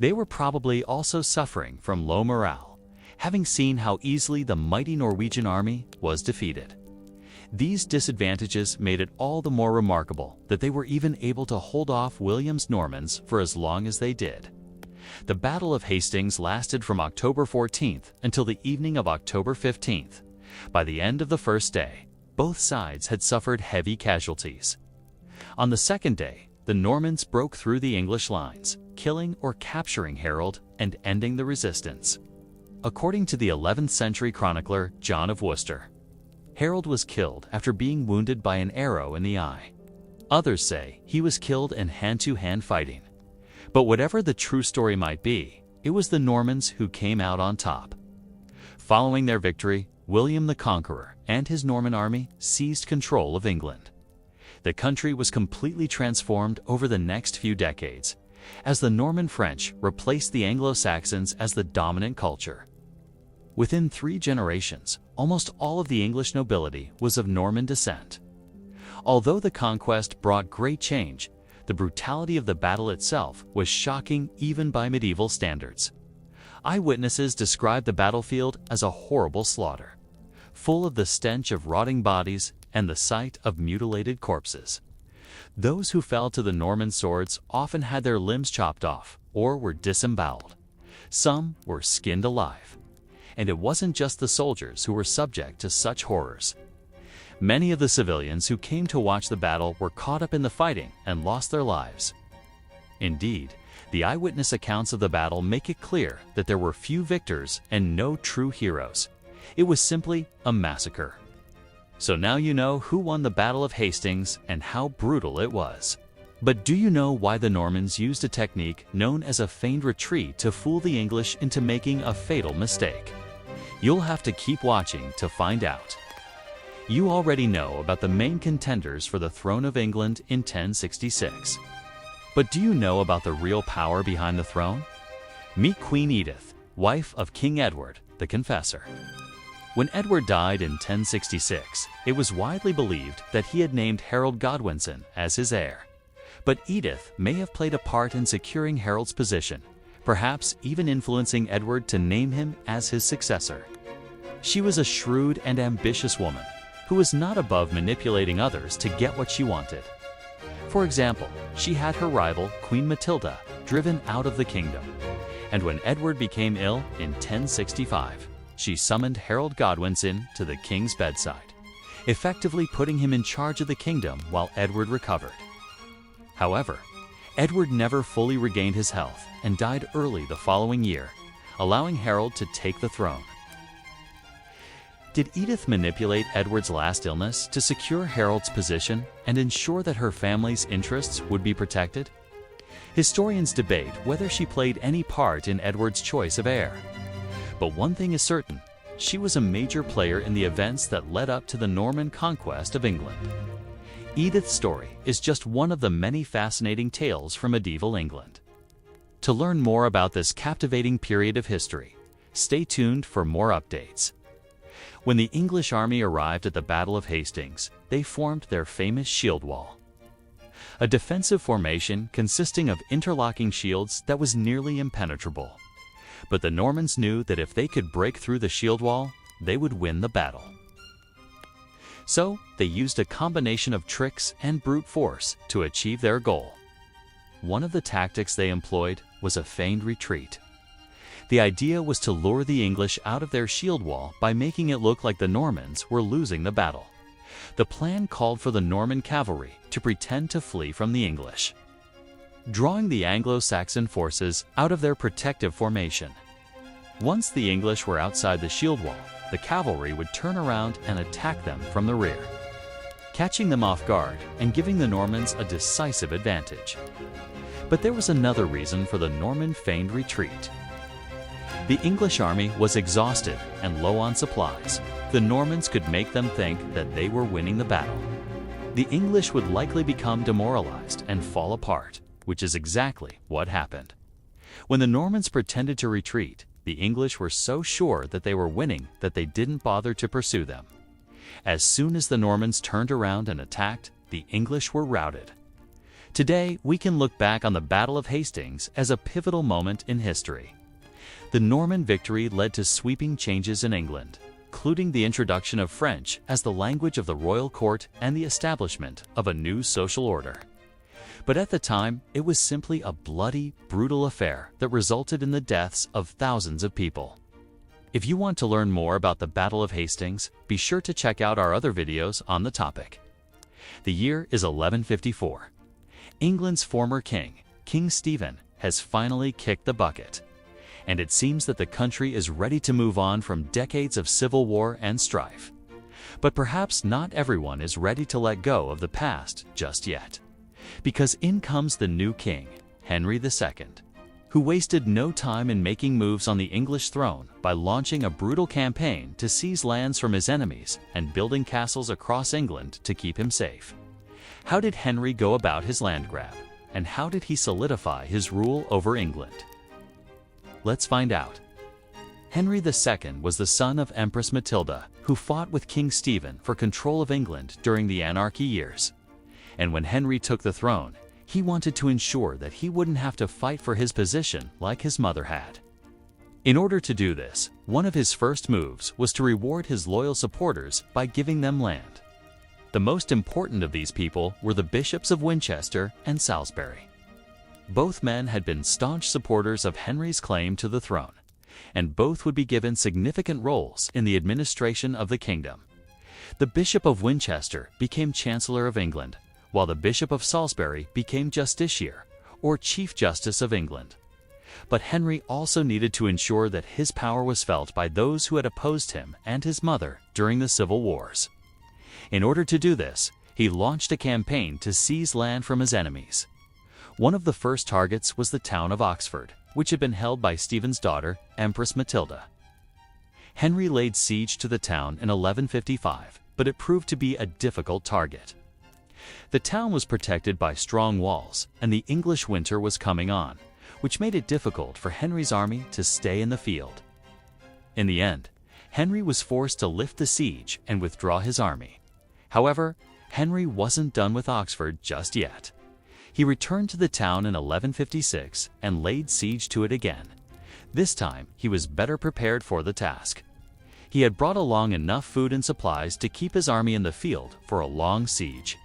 They were probably also suffering from low morale, having seen how easily the mighty Norwegian army was defeated. These disadvantages made it all the more remarkable that they were even able to hold off William's Normans for as long as they did. The Battle of Hastings lasted from October 14th until the evening of October 15th. By the end of the first day, both sides had suffered heavy casualties. On the second day, the Normans broke through the English lines, killing or capturing Harold and ending the resistance. According to the 11th century chronicler John of Worcester, Harold was killed after being wounded by an arrow in the eye. Others say he was killed in hand-to-hand fighting. But whatever the true story might be, it was the Normans who came out on top. Following their victory, William the Conqueror and his Norman army seized control of England. The country was completely transformed over the next few decades, as the Norman French replaced the Anglo-Saxons as the dominant culture. Within 3 generations, almost all of the English nobility was of Norman descent. Although the conquest brought great change, the brutality of the battle itself was shocking even by medieval standards. Eyewitnesses described the battlefield as a horrible slaughter, full of the stench of rotting bodies and the sight of mutilated corpses. Those who fell to the Norman swords often had their limbs chopped off or were disemboweled. Some were skinned alive. And it wasn't just the soldiers who were subject to such horrors. Many of the civilians who came to watch the battle were caught up in the fighting and lost their lives. Indeed, the eyewitness accounts of the battle make it clear that there were few victors and no true heroes. It was simply a massacre. So now you know who won the Battle of Hastings and how brutal it was. But do you know why the Normans used a technique known as a feigned retreat to fool the English into making a fatal mistake? You'll have to keep watching to find out. You already know about the main contenders for the throne of England in 1066. But do you know about the real power behind the throne? Meet Queen Edith, wife of King Edward, the Confessor. When Edward died in 1066, it was widely believed that he had named Harold Godwinson as his heir. But Edith may have played a part in securing Harold's position, perhaps even influencing Edward to name him as his successor. She was a shrewd and ambitious woman who was not above manipulating others to get what she wanted. For example, she had her rival, Queen Matilda, driven out of the kingdom. And when Edward became ill in 1065, she summoned Harold Godwinson to the king's bedside, effectively putting him in charge of the kingdom while Edward recovered. However, Edward never fully regained his health and died early the following year, allowing Harold to take the throne. Did Edith manipulate Edward's last illness to secure Harold's position and ensure that her family's interests would be protected? Historians debate whether she played any part in Edward's choice of heir. But one thing is certain, she was a major player in the events that led up to the Norman conquest of England. Edith's story is just one of the many fascinating tales from medieval England. To learn more about this captivating period of history, stay tuned for more updates. When the English army arrived at the Battle of Hastings, they formed their famous shield wall. A defensive formation consisting of interlocking shields that was nearly impenetrable. But the Normans knew that if they could break through the shield wall, they would win the battle. So, they used a combination of tricks and brute force to achieve their goal. One of the tactics they employed was a feigned retreat. The idea was to lure the English out of their shield wall by making it look like the Normans were losing the battle. The plan called for the Norman cavalry to pretend to flee from the English, drawing the Anglo-Saxon forces out of their protective formation. Once the English were outside the shield wall, the cavalry would turn around and attack them from the rear, catching them off guard and giving the Normans a decisive advantage. But there was another reason for the Norman feigned retreat. The English army was exhausted and low on supplies. The Normans could make them think that they were winning the battle. The English would likely become demoralized and fall apart, which is exactly what happened. When the Normans pretended to retreat, the English were so sure that they were winning that they didn't bother to pursue them. As soon as the Normans turned around and attacked, the English were routed. Today, we can look back on the Battle of Hastings as a pivotal moment in history. The Norman victory led to sweeping changes in England, including the introduction of French as the language of the royal court and the establishment of a new social order. But at the time, it was simply a bloody, brutal affair that resulted in the deaths of thousands of people. If you want to learn more about the Battle of Hastings, be sure to check out our other videos on the topic. The year is 1154. England's former king, King Stephen, has finally kicked the bucket, and it seems that the country is ready to move on from decades of civil war and strife. But perhaps not everyone is ready to let go of the past just yet, because in comes the new king, Henry II, who wasted no time in making moves on the English throne by launching a brutal campaign to seize lands from his enemies and building castles across England to keep him safe. How did Henry go about his land grab, and how did he solidify his rule over England? Let's find out. Henry II was the son of Empress Matilda, who fought with King Stephen for control of England during the anarchy years. And when Henry took the throne, he wanted to ensure that he wouldn't have to fight for his position like his mother had. In order to do this, one of his first moves was to reward his loyal supporters by giving them land. The most important of these people were the bishops of Winchester and Salisbury. Both men had been staunch supporters of Henry's claim to the throne, and both would be given significant roles in the administration of the kingdom. The Bishop of Winchester became Chancellor of England, while the Bishop of Salisbury became Justiciar, or Chief Justice of England. But Henry also needed to ensure that his power was felt by those who had opposed him and his mother during the civil wars. In order to do this, he launched a campaign to seize land from his enemies. One of the first targets was the town of Oxford, which had been held by Stephen's daughter, Empress Matilda. Henry laid siege to the town in 1155, but it proved to be a difficult target. The town was protected by strong walls, and the English winter was coming on, which made it difficult for Henry's army to stay in the field. In the end, Henry was forced to lift the siege and withdraw his army. However, Henry wasn't done with Oxford just yet. He returned to the town in 1156 and laid siege to it again. This time, he was better prepared for the task. He had brought along enough food and supplies to keep his army in the field for a long siege.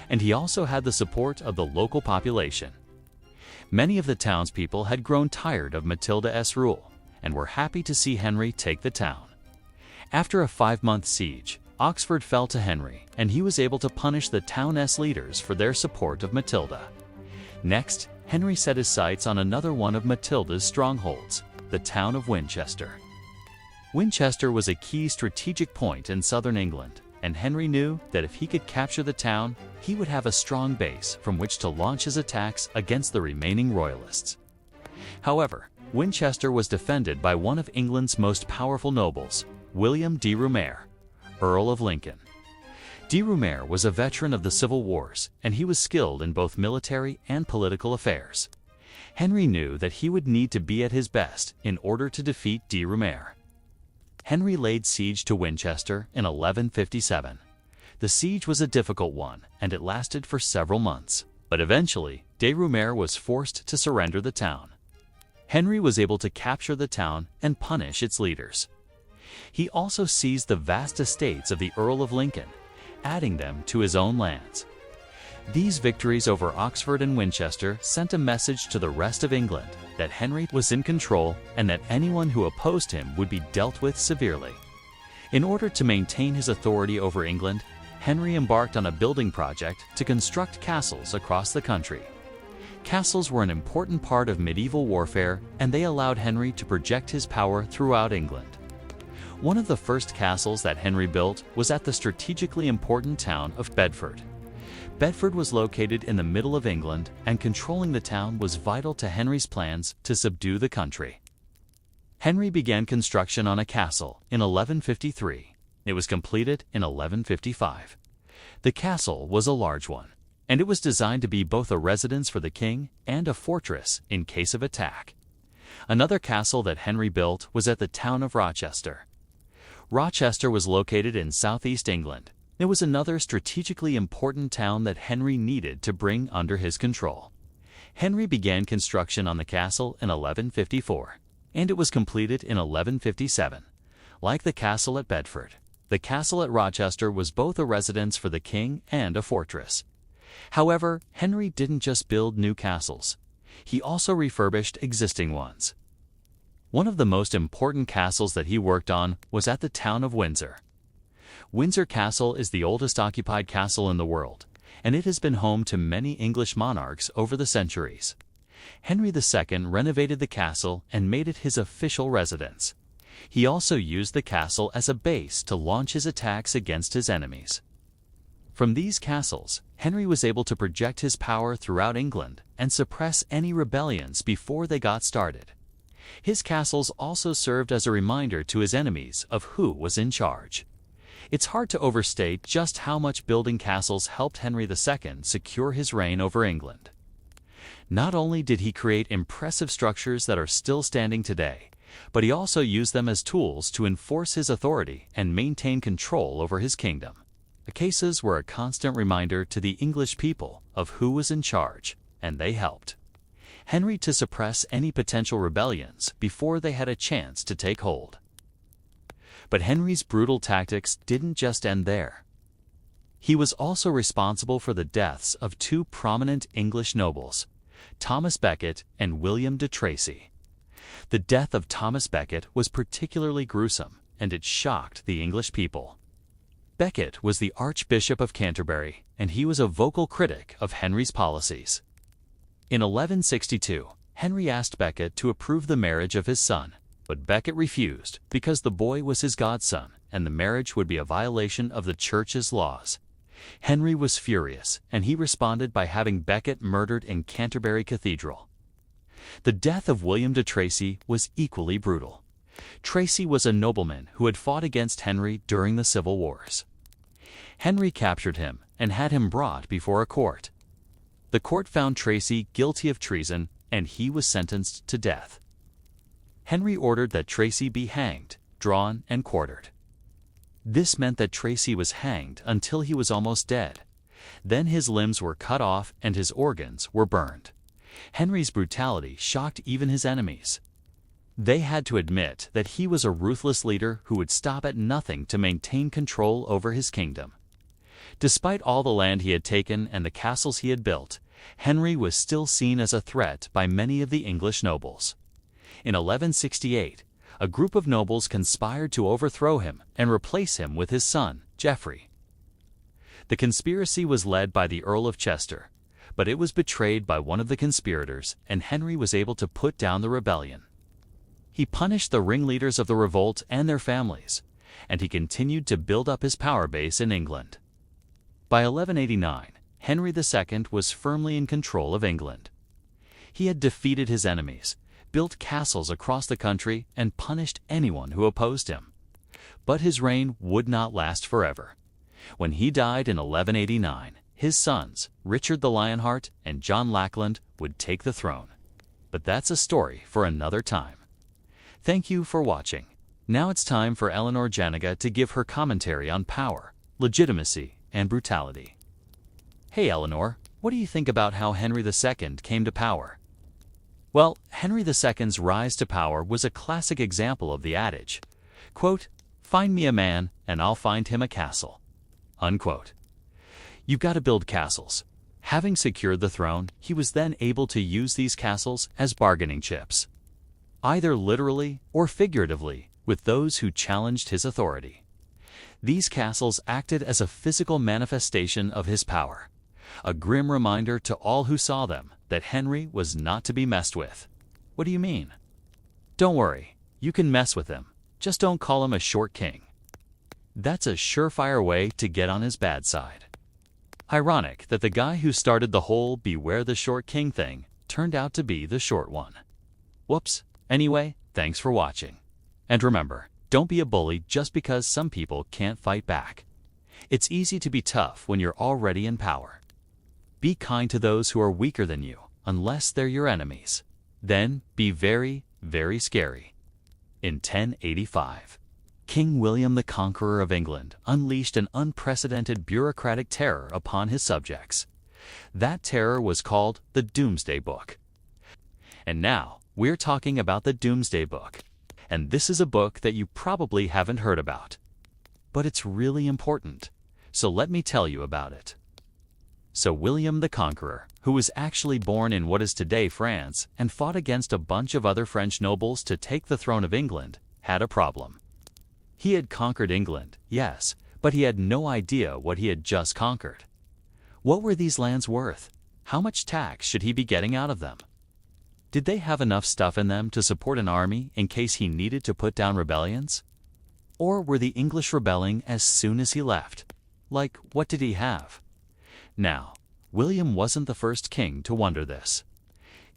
And he also had the support of the local population. Many of the townspeople had grown tired of Matilda's rule and were happy to see Henry take the town. After a 5-month siege, Oxford fell to Henry, and he was able to punish the town's leaders for their support of Matilda. Next, Henry set his sights on another one of Matilda's strongholds, the town of Winchester. Winchester was a key strategic point in southern England, and Henry knew that if he could capture the town, he would have a strong base from which to launch his attacks against the remaining royalists. However, Winchester was defended by one of England's most powerful nobles, William de Rumare, Earl of Lincoln. De Rumare was a veteran of the Civil Wars, and he was skilled in both military and political affairs. Henry knew that he would need to be at his best in order to defeat de Rumare. Henry laid siege to Winchester in 1157. The siege was a difficult one, and it lasted for several months. But eventually, de Rumare was forced to surrender the town. Henry was able to capture the town and punish its leaders. He also seized the vast estates of the Earl of Lincoln, adding them to his own lands. These victories over Oxford and Winchester sent a message to the rest of England that Henry was in control and that anyone who opposed him would be dealt with severely. In order to maintain his authority over England, Henry embarked on a building project to construct castles across the country. Castles were an important part of medieval warfare, and they allowed Henry to project his power throughout England. One of the first castles that Henry built was at the strategically important town of Bedford. Bedford was located in the middle of England, and controlling the town was vital to Henry's plans to subdue the country. Henry began construction on a castle in 1153. It was completed in 1155. The castle was a large one, and it was designed to be both a residence for the king and a fortress in case of attack. Another castle that Henry built was at the town of Rochester. Rochester was located in southeast England. It was another strategically important town that Henry needed to bring under his control. Henry began construction on the castle in 1154, and it was completed in 1157. Like the castle at Bedford, the castle at Rochester was both a residence for the king and a fortress. However, Henry didn't just build new castles. He also refurbished existing ones. One of the most important castles that he worked on was at the town of Windsor. Windsor Castle is the oldest occupied castle in the world, and it has been home to many English monarchs over the centuries. Henry II renovated the castle and made it his official residence. He also used the castle as a base to launch his attacks against his enemies. From these castles, Henry was able to project his power throughout England and suppress any rebellions before they got started. His castles also served as a reminder to his enemies of who was in charge. It's hard to overstate just how much building castles helped Henry II secure his reign over England. Not only did he create impressive structures that are still standing today, but he also used them as tools to enforce his authority and maintain control over his kingdom. The cases were a constant reminder to the English people of who was in charge, and they helped Henry to suppress any potential rebellions before they had a chance to take hold. But Henry's brutal tactics didn't just end there. He was also responsible for the deaths of two prominent English nobles, Thomas Becket and William de Tracy. The death of Thomas Becket was particularly gruesome, and it shocked the English people. Becket was the Archbishop of Canterbury, and he was a vocal critic of Henry's policies. In 1162, Henry asked Becket to approve the marriage of his son, but Becket refused because the boy was his godson, and the marriage would be a violation of the church's laws. Henry was furious, and he responded by having Becket murdered in Canterbury Cathedral. The death of William de Tracy was equally brutal. Tracy was a nobleman who had fought against Henry during the Civil Wars. Henry captured him and had him brought before a court. The court found Tracy guilty of treason, and he was sentenced to death. Henry ordered that Tracy be hanged, drawn, and quartered. This meant that Tracy was hanged until he was almost dead. Then his limbs were cut off and his organs were burned. Henry's brutality shocked even his enemies. They had to admit that he was a ruthless leader who would stop at nothing to maintain control over his kingdom. Despite all the land he had taken and the castles he had built, Henry was still seen as a threat by many of the English nobles. In 1168, a group of nobles conspired to overthrow him and replace him with his son, Geoffrey. The conspiracy was led by the Earl of Chester, but it was betrayed by one of the conspirators, and Henry was able to put down the rebellion. He punished the ringleaders of the revolt and their families, and he continued to build up his power base in England. By 1189, Henry II was firmly in control of England. He had defeated his enemies, built castles across the country, and punished anyone who opposed him. But his reign would not last forever. When he died in 1189, his sons, Richard the Lionheart and John Lackland, would take the throne. But that's a story for another time. Thank you for watching. Now it's time for Eleanor Janega to give her commentary on power, legitimacy, and brutality. Hey Eleanor, what do you think about how Henry II came to power? Well, Henry II's rise to power was a classic example of the adage, quote, Find me a man, and I'll find him a castle." Unquote. You've got to build castles. Having secured the throne, he was then able to use these castles as bargaining chips, either literally or figuratively, with those who challenged his authority. These castles acted as a physical manifestation of his power, a grim reminder to all who saw them that Henry was not to be messed with. What do you mean? Don't worry, you can mess with him, just don't call him a short king. That's a surefire way to get on his bad side. Ironic that the guy who started the whole "beware the short king" thing turned out to be the short one. Whoops. Anyway, thanks for watching. And remember, don't be a bully just because some people can't fight back. It's easy to be tough when you're already in power. Be kind to those who are weaker than you, unless they're your enemies. Then be very, very scary. In 1085, King William the Conqueror of England unleashed an unprecedented bureaucratic terror upon his subjects. That terror was called the Doomsday Book. And now, we're talking about the Doomsday Book. And this is a book that you probably haven't heard about. But it's really important, so let me tell you about it. So William the Conqueror, who was actually born in what is today France and fought against a bunch of other French nobles to take the throne of England, had a problem. He had conquered England, yes, but he had no idea what he had just conquered. What were these lands worth? How much tax should he be getting out of them? Did they have enough stuff in them to support an army in case he needed to put down rebellions? Or were the English rebelling as soon as he left? Like, what did he have? Now, William wasn't the first king to wonder this.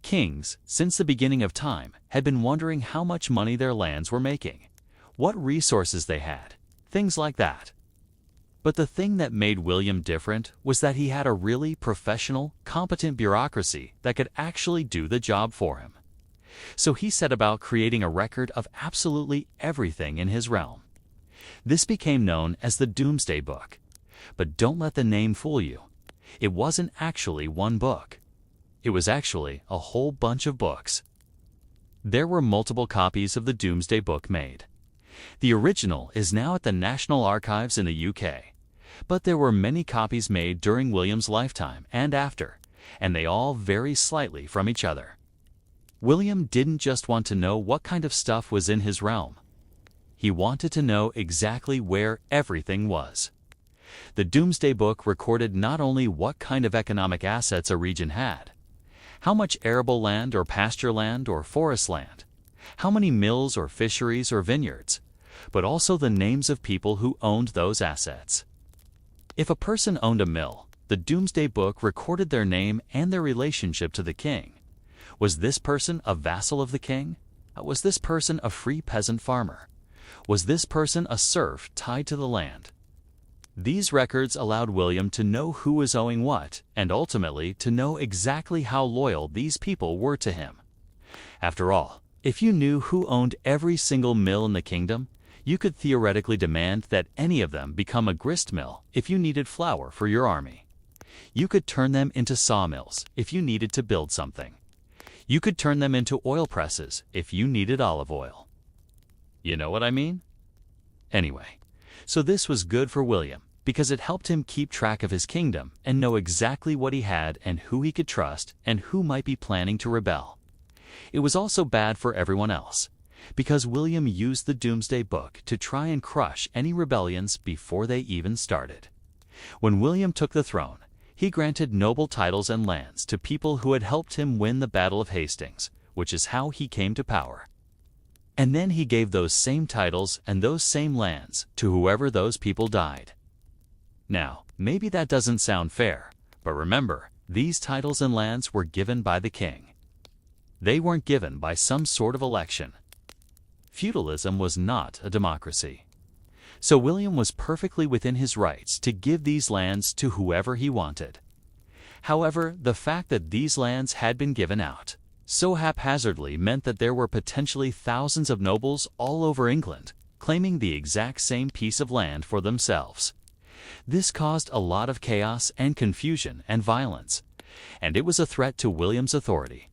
Kings, since the beginning of time, had been wondering how much money their lands were making, what resources they had, things like that. But the thing that made William different was that he had a really professional, competent bureaucracy that could actually do the job for him. So he set about creating a record of absolutely everything in his realm. This became known as the Doomsday Book. But don't let the name fool you. It wasn't actually one book. It was actually a whole bunch of books. There were multiple copies of the Doomsday Book made. The original is now at the National Archives in the UK. But there were many copies made during William's lifetime and after, and they all vary slightly from each other. William didn't just want to know what kind of stuff was in his realm. He wanted to know exactly where everything was. The Doomsday Book recorded not only what kind of economic assets a region had, how much arable land or pasture land or forest land, how many mills or fisheries or vineyards, but also the names of people who owned those assets. If a person owned a mill, the Doomsday Book recorded their name and their relationship to the king. Was this person a vassal of the king? Was this person a free peasant farmer? Was this person a serf tied to the land? These records allowed William to know who was owing what, and ultimately to know exactly how loyal these people were to him. After all, if you knew who owned every single mill in the kingdom, you could theoretically demand that any of them become a grist mill if you needed flour for your army. You could turn them into sawmills if you needed to build something. You could turn them into oil presses if you needed olive oil. You know what I mean? Anyway, so this was good for William because it helped him keep track of his kingdom and know exactly what he had and who he could trust and who might be planning to rebel. It was also bad for everyone else, because William used the Doomsday Book to try and crush any rebellions before they even started. When William took the throne, he granted noble titles and lands to people who had helped him win the Battle of Hastings, which is how he came to power. And then he gave those same titles and those same lands to whoever those people died. Now, maybe that doesn't sound fair, but remember, these titles and lands were given by the king. They weren't given by some sort of election. Feudalism was not a democracy. So William was perfectly within his rights to give these lands to whoever he wanted. However, the fact that these lands had been given out so haphazardly meant that there were potentially thousands of nobles all over England claiming the exact same piece of land for themselves. This caused a lot of chaos and confusion and violence, and it was a threat to William's authority.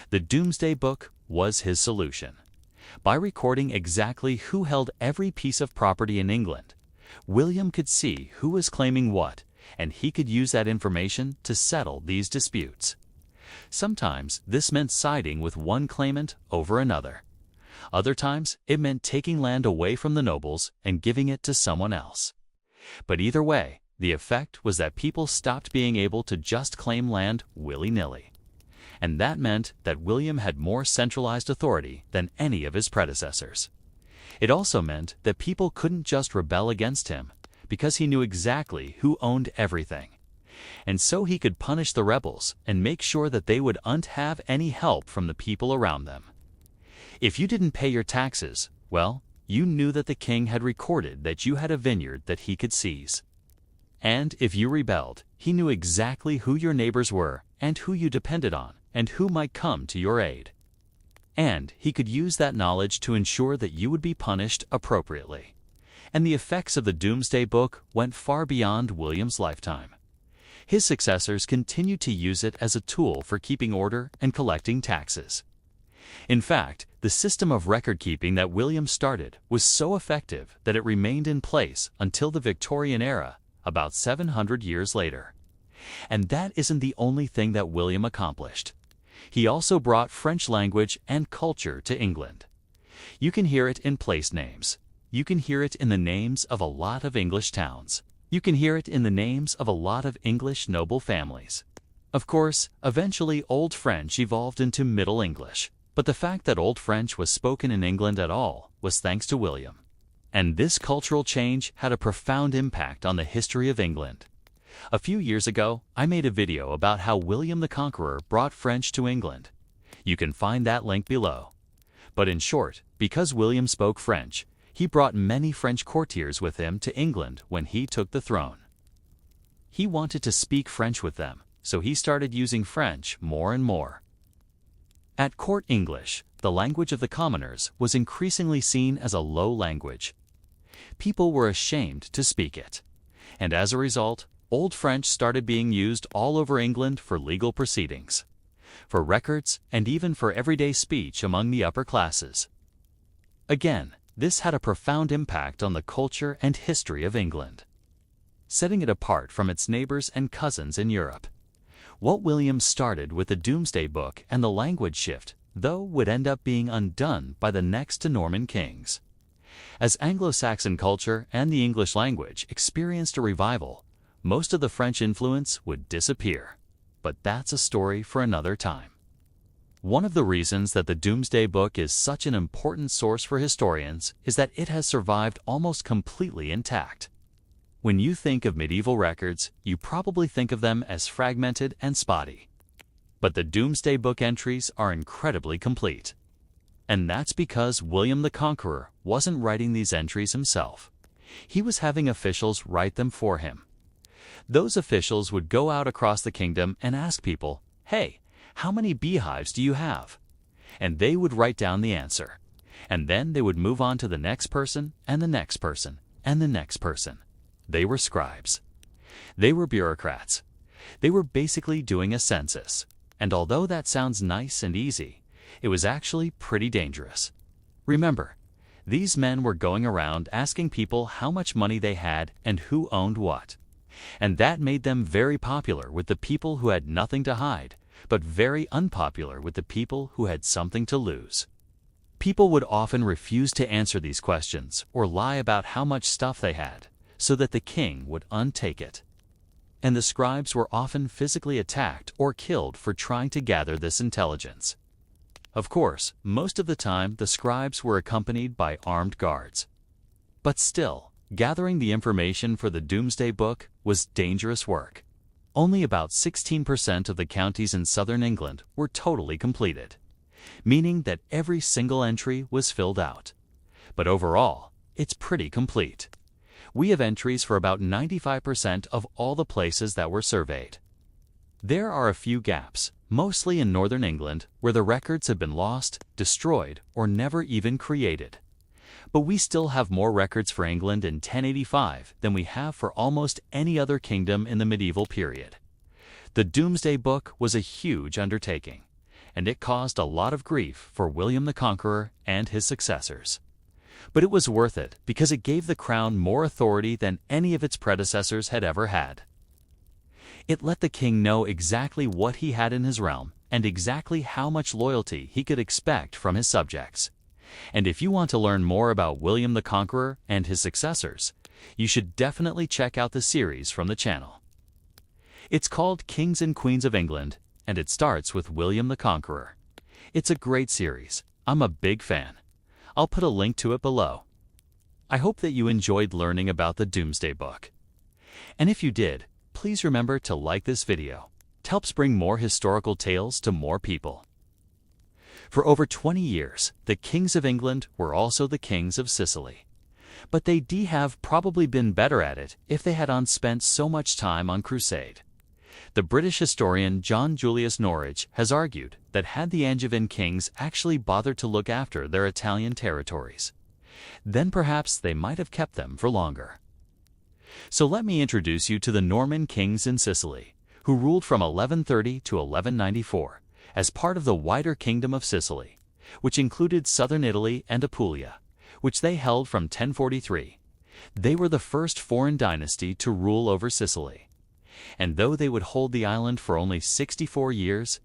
The Doomsday Book was his solution. By recording exactly who held every piece of property in England, William could see who was claiming what, and he could use that information to settle these disputes. Sometimes this meant siding with one claimant over another. Other times it meant taking land away from the nobles and giving it to someone else. But either way, the effect was that people stopped being able to just claim land willy-nilly. And that meant that William had more centralized authority than any of his predecessors. It also meant that people couldn't just rebel against him because he knew exactly who owned everything. And so he could punish the rebels and make sure that they wouldn't have any help from the people around them. If you didn't pay your taxes, well, you knew that the king had recorded that you had a vineyard that he could seize. And if you rebelled, he knew exactly who your neighbors were and who you depended on and who might come to your aid. And he could use that knowledge to ensure that you would be punished appropriately. And the effects of the Doomsday Book went far beyond William's lifetime. His successors continued to use it as a tool for keeping order and collecting taxes. In fact, the system of record-keeping that William started was so effective that it remained in place until the Victorian era, about 700 years later. And that isn't the only thing that William accomplished. He also brought French language and culture to England. You can hear it in place names. You can hear it in the names of a lot of English towns. You can hear it in the names of a lot of English noble families. Of course, eventually Old French evolved into Middle English, but the fact that Old French was spoken in England at all was thanks to William. And this cultural change had a profound impact on the history of England. A few years ago, I made a video about how William the Conqueror brought French to England. You can find that link below. But in short, because William spoke French, he brought many French courtiers with him to England when he took the throne. He wanted to speak French with them, so he started using French more and more. At court English, the language of the commoners was increasingly seen as a low language. People were ashamed to speak it. And as a result, Old French started being used all over England for legal proceedings, for records, and even for everyday speech among the upper classes. Again, this had a profound impact on the culture and history of England, setting it apart from its neighbors and cousins in Europe. What William started with the Doomsday Book and the language shift, though, would end up being undone by the next to Norman kings. As Anglo-Saxon culture and the English language experienced a revival, most of the French influence would disappear. But that's a story for another time. One of the reasons that the Doomsday Book is such an important source for historians is that it has survived almost completely intact. When you think of medieval records, you probably think of them as fragmented and spotty. But the Doomsday Book entries are incredibly complete. And that's because William the Conqueror wasn't writing these entries himself. He was having officials write them for him. Those officials would go out across the kingdom and ask people, "Hey, how many beehives do you have?" And they would write down the answer. And then they would move on to the next person, and the next person, and the next person. They were scribes. They were bureaucrats. They were basically doing a census. And although that sounds nice and easy, it was actually pretty dangerous. Remember, these men were going around asking people how much money they had and who owned what. And that made them very popular with the people who had nothing to hide, but very unpopular with the people who had something to lose. People would often refuse to answer these questions or lie about how much stuff they had, so that the king would untake it. And the scribes were often physically attacked or killed for trying to gather this intelligence. Of course, most of the time the scribes were accompanied by armed guards. But still, gathering the information for the Doomsday Book was dangerous work. Only about 16% of the counties in southern England were totally completed, meaning that every single entry was filled out. But overall, it's pretty complete. We have entries for about 95% of all the places that were surveyed. There are a few gaps, mostly in northern England, where the records have been lost, destroyed, or never even created. But we still have more records for England in 1085 than we have for almost any other kingdom in the medieval period. The Doomsday Book was a huge undertaking, and it caused a lot of grief for William the Conqueror and his successors. But it was worth it because it gave the crown more authority than any of its predecessors had ever had. It let the king know exactly what he had in his realm and exactly how much loyalty he could expect from his subjects. And if you want to learn more about William the Conqueror and his successors, you should definitely check out the series from the channel. It's called Kings and Queens of England, and it starts with William the Conqueror. It's a great series. I'm a big fan. I'll put a link to it below. I hope that you enjoyed learning about the Doomsday Book. And if you did, please remember to like this video. It helps bring more historical tales to more people. For over 20 years, the kings of England were also the kings of Sicily. But they'd have probably been better at it if they hadn't spent so much time on crusade. The British historian John Julius Norwich has argued that had the Angevin kings actually bothered to look after their Italian territories, then perhaps they might have kept them for longer. So let me introduce you to the Norman kings in Sicily, who ruled from 1130 to 1194 as part of the wider Kingdom of Sicily, which included southern Italy and Apulia, which they held from 1043. They were the first foreign dynasty to rule over Sicily. And though they would hold the island for only 64 years,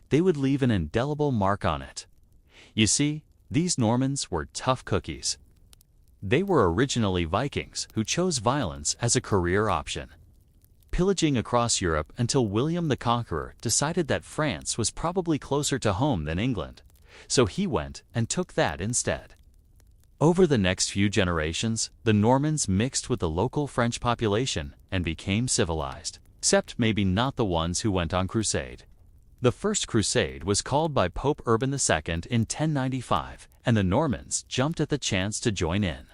they would leave an indelible mark on it. You see, these Normans were tough cookies. They were originally Vikings who chose violence as a career option, pillaging across Europe until William the Conqueror decided that France was probably closer to home than England, so he went and took that instead. Over the next few generations, the Normans mixed with the local French population and became civilized, except maybe not the ones who went on crusade. The First Crusade was called by Pope Urban II in 1095, and the Normans jumped at the chance to join in.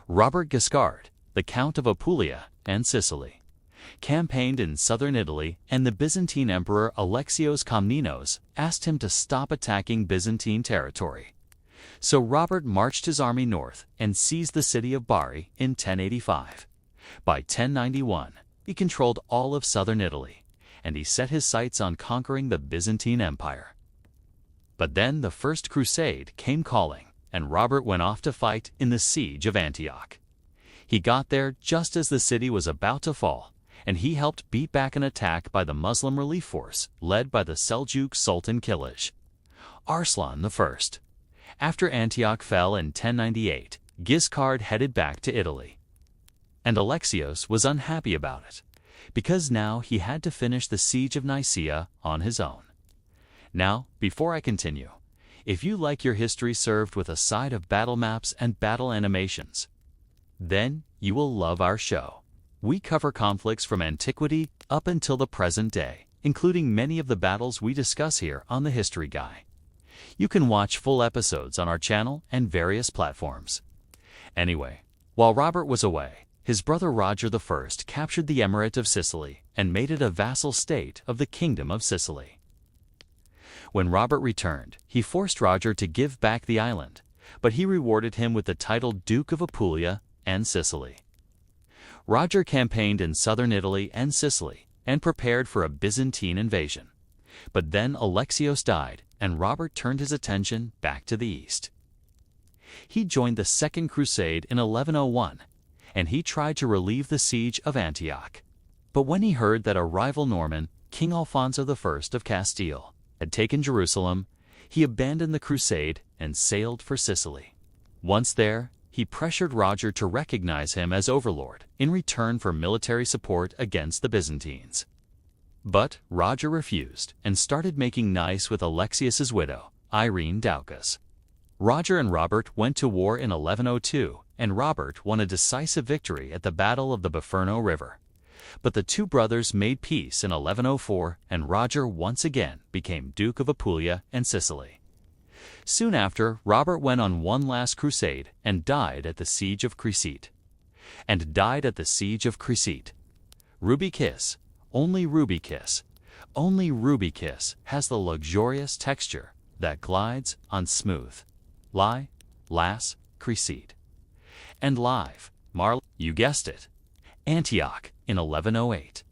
Robert Guiscard, the Count of Apulia and Sicily, campaigned in southern Italy, and the Byzantine Emperor Alexios Komnenos asked him to stop attacking Byzantine territory. So Robert marched his army north and seized the city of Bari in 1085. By 1091, he controlled all of southern Italy, and he set his sights on conquering the Byzantine Empire. But then the First Crusade came calling, and Robert went off to fight in the siege of Antioch. He got there just as the city was about to fall, and he helped beat back an attack by the Muslim relief force led by the Seljuk Sultan Kilij, Arslan I. After Antioch fell in 1098, Guiscard headed back to Italy. And Alexios was unhappy about it, because now he had to finish the siege of Nicaea on his own. Now, before I continue, if you like your history served with a side of battle maps and battle animations, then you will love our show. We cover conflicts from antiquity up until the present day, including many of the battles we discuss here on the History Guy. You can watch full episodes on our channel and various platforms. Anyway, while Robert was away, his brother Roger I captured the Emirate of Sicily and made it a vassal state of the Kingdom of Sicily. When Robert returned, he forced Roger to give back the island, but he rewarded him with the title Duke of Apulia and Sicily. Roger campaigned in southern Italy and Sicily and prepared for a Byzantine invasion. But then Alexios died, and Robert turned his attention back to the east. He joined the Second Crusade in 1101, and he tried to relieve the siege of Antioch. But when he heard that a rival Norman, King Alfonso I of Castile, had taken Jerusalem, he abandoned the crusade and sailed for Sicily. Once there, he pressured Roger to recognize him as overlord in return for military support against the Byzantines. But Roger refused and started making nice with Alexios's widow, Irene Doukas. Roger and Robert went to war in 1102, and Robert won a decisive victory at the Battle of the Biferno River. But the two brothers made peace in 1104, and Roger once again became Duke of Apulia and Sicily. Soon after, Robert went on one last crusade and died at the Siege of Crécite. Ruby Kiss, only Ruby Kiss has the luxurious texture that glides on smooth. Lass, Crécite. And live, you guessed it, Antioch in 1108.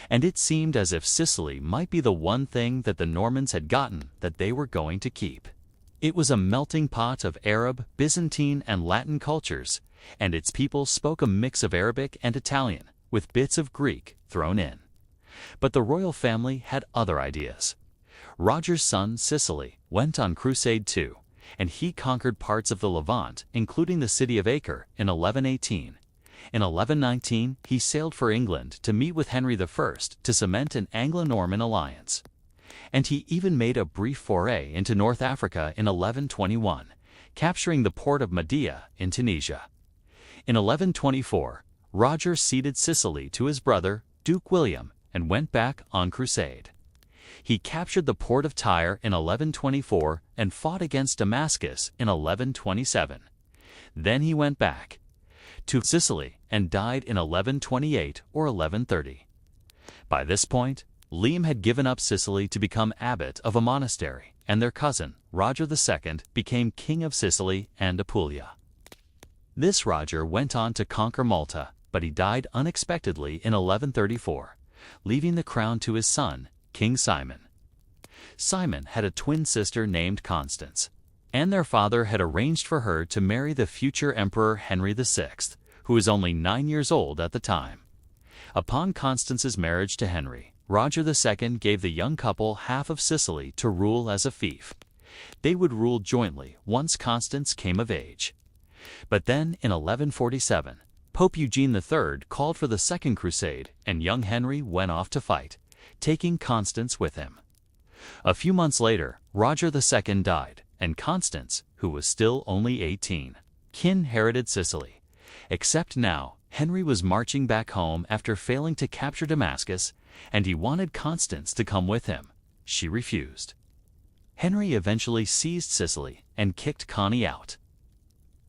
and it seemed as if Sicily might be the one thing that the Normans had gotten that they were going to keep. It was a melting pot of Arab, Byzantine, and Latin cultures, and its people spoke a mix of Arabic and Italian, with bits of Greek thrown in. But the royal family had other ideas. Roger's son, Sicily, went on crusade too, and he conquered parts of the Levant, including the city of Acre, in 1118. In 1119, he sailed for England to meet with Henry I to cement an Anglo-Norman alliance. And he even made a brief foray into North Africa in 1121, capturing the port of Mahdia in Tunisia. In 1124, Roger ceded Sicily to his brother, Duke William, and went back on crusade. He captured the port of Tyre in 1124 and fought against Damascus in 1127. Then he went back to Sicily and died in 1128 or 1130. By this point, Liam had given up Sicily to become abbot of a monastery, and their cousin, Roger II, became king of Sicily and Apulia. This Roger went on to conquer Malta, but he died unexpectedly in 1134, leaving the crown to his son, King Simon. Simon had a twin sister named Constance, and their father had arranged for her to marry the future Emperor Henry VI, who was only 9 years old at the time. Upon Constance's marriage to Henry, Roger II gave the young couple half of Sicily to rule as a fief. They would rule jointly once Constance came of age. But then, in 1147, Pope Eugene III called for the Second Crusade, and young Henry went off to fight, taking Constance with him. A few months later, Roger II died, and Constance, who was still only 18, inherited Sicily. Except now, Henry was marching back home after failing to capture Damascus, and he wanted Constance to come with him. She refused. Henry eventually seized Sicily and kicked Connie out.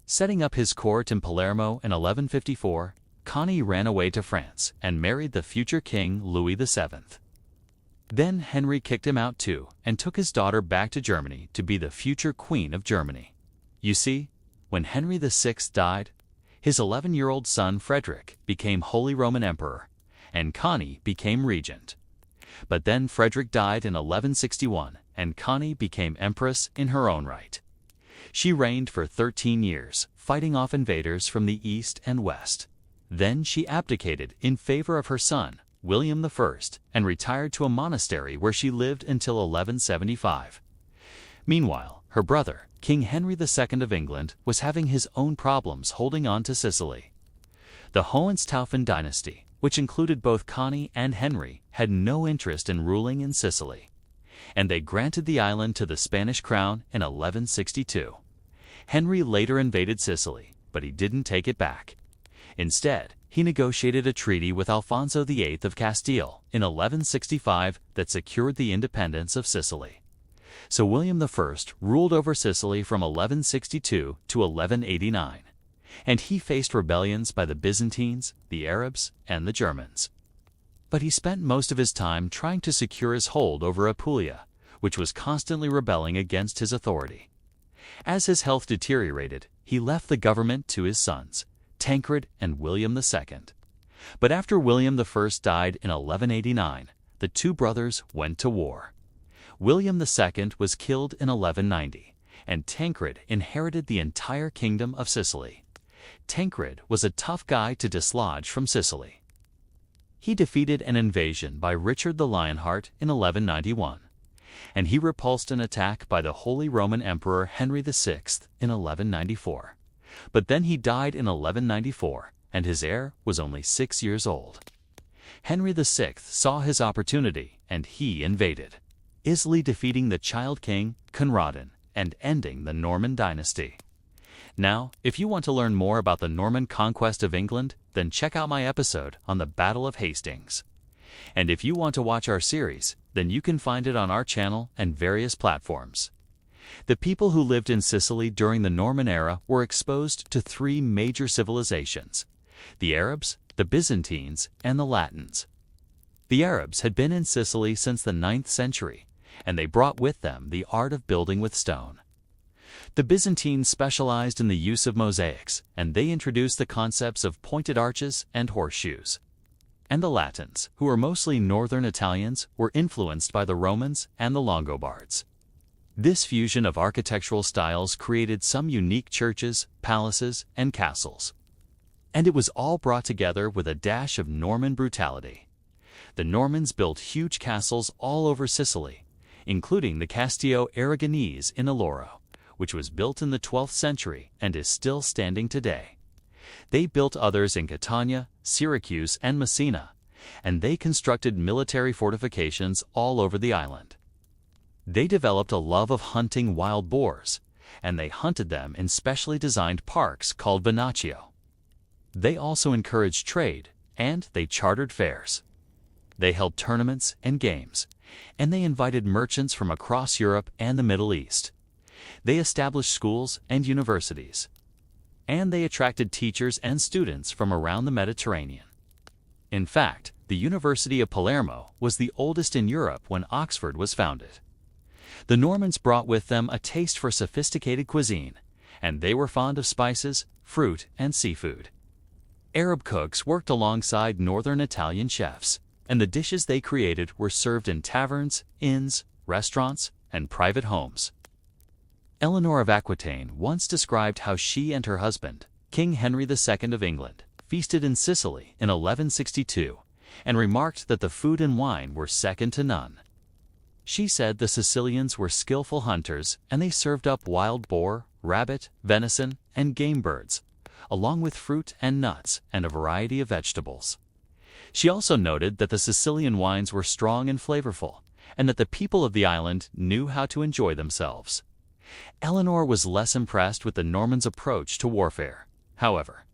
Setting up his court in Palermo in 1154, Connie ran away to France and married the future king Louis VII. Then Henry kicked him out too and took his daughter back to Germany to be the future queen of Germany. You see, when Henry VI died, his 11-year-old son Frederick became Holy Roman Emperor, and Connie became regent. But then Frederick died in 1161, and Connie became empress in her own right. She reigned for 13 years, fighting off invaders from the east and west. Then she abdicated in favor of her son, William I, and retired to a monastery where she lived until 1175. Meanwhile, her brother, King Henry II of England, was having his own problems holding on to Sicily. The Hohenstaufen dynasty, which included both Connie and Henry, had no interest in ruling in Sicily, and they granted the island to the Spanish crown in 1162. Henry later invaded Sicily, but he didn't take it back. Instead, he negotiated a treaty with Alfonso VIII of Castile in 1165 that secured the independence of Sicily. So William I ruled over Sicily from 1162 to 1189, and he faced rebellions by the Byzantines, the Arabs, and the Germans. But he spent most of his time trying to secure his hold over Apulia, which was constantly rebelling against his authority. As his health deteriorated, he left the government to his sons, Tancred and William II. But after William I died in 1189, the two brothers went to war. William II was killed in 1190, and Tancred inherited the entire kingdom of Sicily. Tancred was a tough guy to dislodge from Sicily. He defeated an invasion by Richard the Lionheart in 1191, and he repulsed an attack by the Holy Roman Emperor Henry VI in 1194. But then he died in 1194, and his heir was only 6 years old. Henry VI saw his opportunity, and he invaded, easily defeating the child king, Conradin, and ending the Norman dynasty. Now, if you want to learn more about the Norman conquest of England, then check out my episode on the Battle of Hastings. And if you want to watch our series, then you can find it on our channel and various platforms. The people who lived in Sicily during the Norman era were exposed to 3 major civilizations: the Arabs, the Byzantines, and the Latins. The Arabs had been in Sicily since the 9th century, and they brought with them the art of building with stone. The Byzantines specialized in the use of mosaics, and they introduced the concepts of pointed arches and horseshoes. and the Latins, who were mostly northern Italians, were influenced by the Romans and the Longobards. This fusion of architectural styles created some unique churches, palaces, and castles. And it was all brought together with a dash of Norman brutality. The Normans built huge castles all over Sicily, including the Castillo Aragonese in Alloro, which was built in the 12th century and is still standing today. They built others in Catania, Syracuse, and Messina, and they constructed military fortifications all over the island. They developed a love of hunting wild boars, and they hunted them in specially designed parks called venaccio. They also encouraged trade, and they chartered fairs. They held tournaments and games, and they invited merchants from across Europe and the Middle East. They established schools and universities, and they attracted teachers and students from around the Mediterranean. In fact, the University of Palermo was the oldest in Europe when Oxford was founded. The Normans brought with them a taste for sophisticated cuisine, and they were fond of spices, fruit, and seafood. Arab cooks worked alongside northern Italian chefs, and the dishes they created were served in taverns, inns, restaurants, and private homes. Eleanor of Aquitaine once described how she and her husband, King Henry II of England, feasted in Sicily in 1162, and remarked that the food and wine were second to none. She said the Sicilians were skillful hunters, and they served up wild boar, rabbit, venison, and game birds, along with fruit and nuts and a variety of vegetables. She also noted that the Sicilian wines were strong and flavorful, and that the people of the island knew how to enjoy themselves. Eleanor was less impressed with the Normans' approach to warfare, however.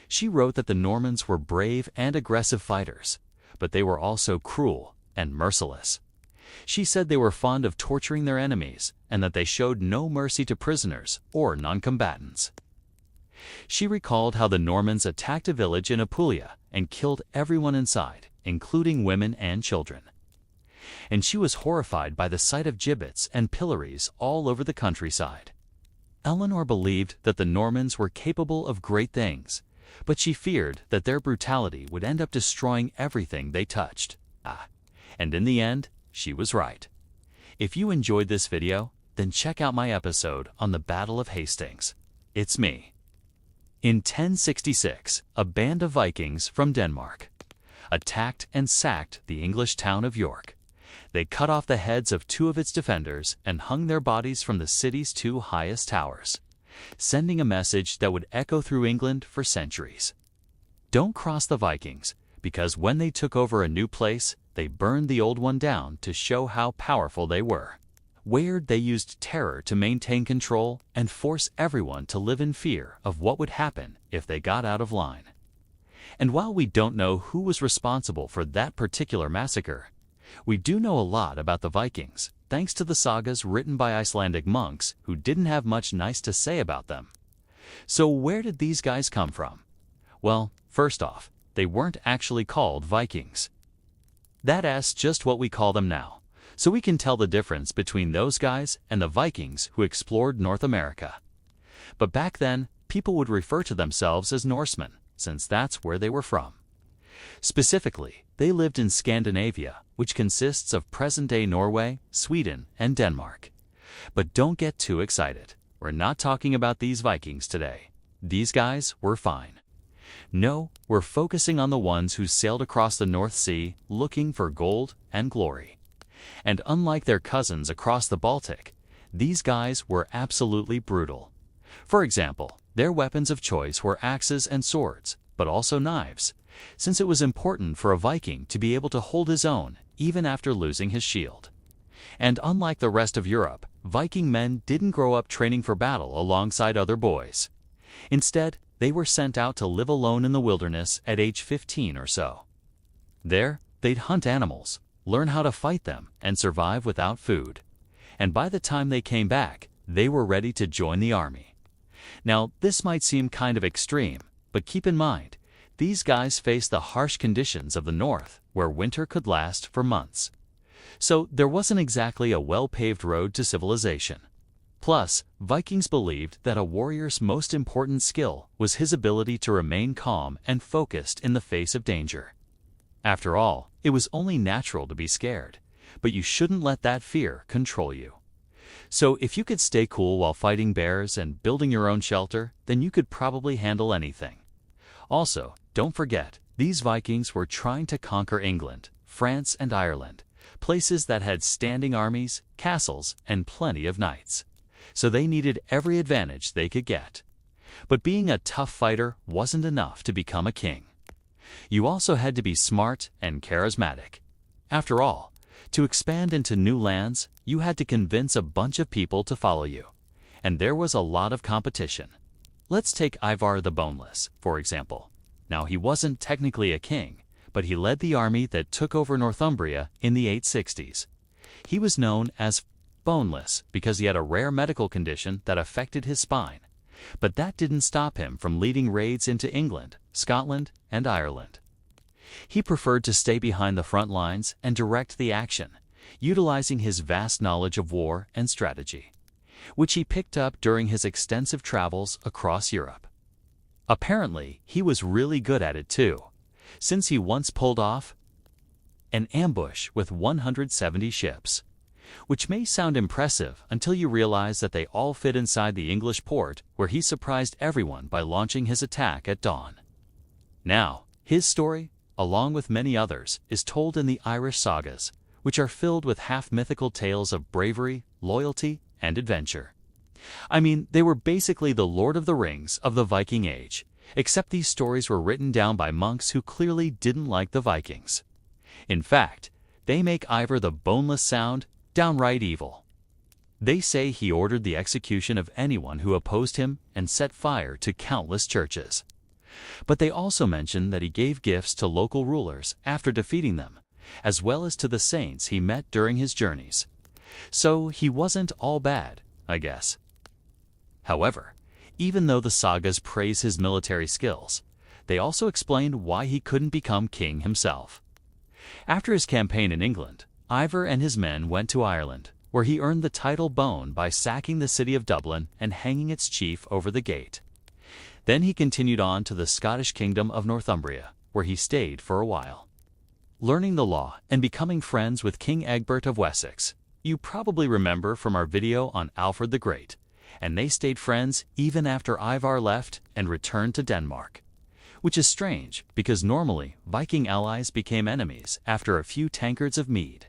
She wrote that the Normans were brave and aggressive fighters, but they were also cruel and merciless. She said they were fond of torturing their enemies and that they showed no mercy to prisoners or non-combatants. She recalled how the Normans attacked a village in Apulia and killed everyone inside, including women and children. And she was horrified by the sight of gibbets and pillories all over the countryside. Eleanor believed that the Normans were capable of great things, but she feared that their brutality would end up destroying everything they touched. And in the end, she was right. If you enjoyed this video, then check out my episode on the Battle of Hastings. It's me. In 1066, a band of Vikings from Denmark attacked and sacked the English town of York. They cut off the heads of 2 of its defenders and hung their bodies from the city's 2 highest towers, sending a message that would echo through England for centuries. Don't cross the Vikings, because when they took over a new place, they burned the old one down to show how powerful they were. Where they used terror to maintain control and force everyone to live in fear of what would happen if they got out of line. And while we don't know who was responsible for that particular massacre, we do know a lot about the Vikings, thanks to the sagas written by Icelandic monks who didn't have much nice to say about them. So where did these guys come from? Well, first off, they weren't actually called Vikings. That's just what we call them now, so we can tell the difference between those guys and the Vikings who explored North America. But back then, people would refer to themselves as Norsemen, since that's where they were from. Specifically, they lived in Scandinavia, which consists of present-day Norway, Sweden, and Denmark. But don't get too excited. We're not talking about these Vikings today. These guys were fine. No, we're focusing on the ones who sailed across the North Sea looking for gold and glory. And unlike their cousins across the Baltic, these guys were absolutely brutal. For example, their weapons of choice were axes and swords, but also knives, since it was important for a Viking to be able to hold his own even after losing his shield. And unlike the rest of Europe, Viking men didn't grow up training for battle alongside other boys. Instead, they were sent out to live alone in the wilderness at age 15 or so. There, they'd hunt animals, learn how to fight them, and survive without food. And by the time they came back, they were ready to join the army. Now, this might seem kind of extreme, but keep in mind, these guys faced the harsh conditions of the north, where winter could last for months. So there wasn't exactly a well-paved road to civilization. Plus, Vikings believed that a warrior's most important skill was his ability to remain calm and focused in the face of danger. After all, it was only natural to be scared, but you shouldn't let that fear control you. So if you could stay cool while fighting bears and building your own shelter, then you could probably handle anything. Also, don't forget, these Vikings were trying to conquer England, France, and Ireland, places that had standing armies, castles, and plenty of knights. So they needed every advantage they could get. But being a tough fighter wasn't enough to become a king. You also had to be smart and charismatic. After all, to expand into new lands, you had to convince a bunch of people to follow you. And there was a lot of competition. Let's take Ivar the Boneless, for example. Now, he wasn't technically a king, but he led the army that took over Northumbria in the 860s. He was known as boneless because he had a rare medical condition that affected his spine. But that didn't stop him from leading raids into England, Scotland, and Ireland. He preferred to stay behind the front lines and direct the action, utilizing his vast knowledge of war and strategy, which he picked up during his extensive travels across Europe. Apparently, he was really good at it too, since he once pulled off an ambush with 170 ships, which may sound impressive until you realize that they all fit inside the English port where he surprised everyone by launching his attack at dawn. Now, his story, along with many others, is told in the Irish sagas, which are filled with half-mythical tales of bravery, loyalty, and adventure. I mean, they were basically the Lord of the Rings of the Viking Age, except these stories were written down by monks who clearly didn't like the Vikings. In fact, they make Ivar the Boneless sound downright evil. They say he ordered the execution of anyone who opposed him and set fire to countless churches. But they also mention that he gave gifts to local rulers after defeating them, as well as to the saints he met during his journeys. So he wasn't all bad, I guess. However, even though the sagas praise his military skills, they also explain why he couldn't become king himself. After his campaign in England, Ivar and his men went to Ireland, where he earned the title Bone by sacking the city of Dublin and hanging its chief over the gate. Then he continued on to the Scottish kingdom of Northumbria, where he stayed for a while. Learning the law and becoming friends with King Egbert of Wessex, you probably remember from our video on Alfred the Great, and they stayed friends even after Ivar left and returned to Denmark. Which is strange, because normally Viking allies became enemies after a few tankards of mead.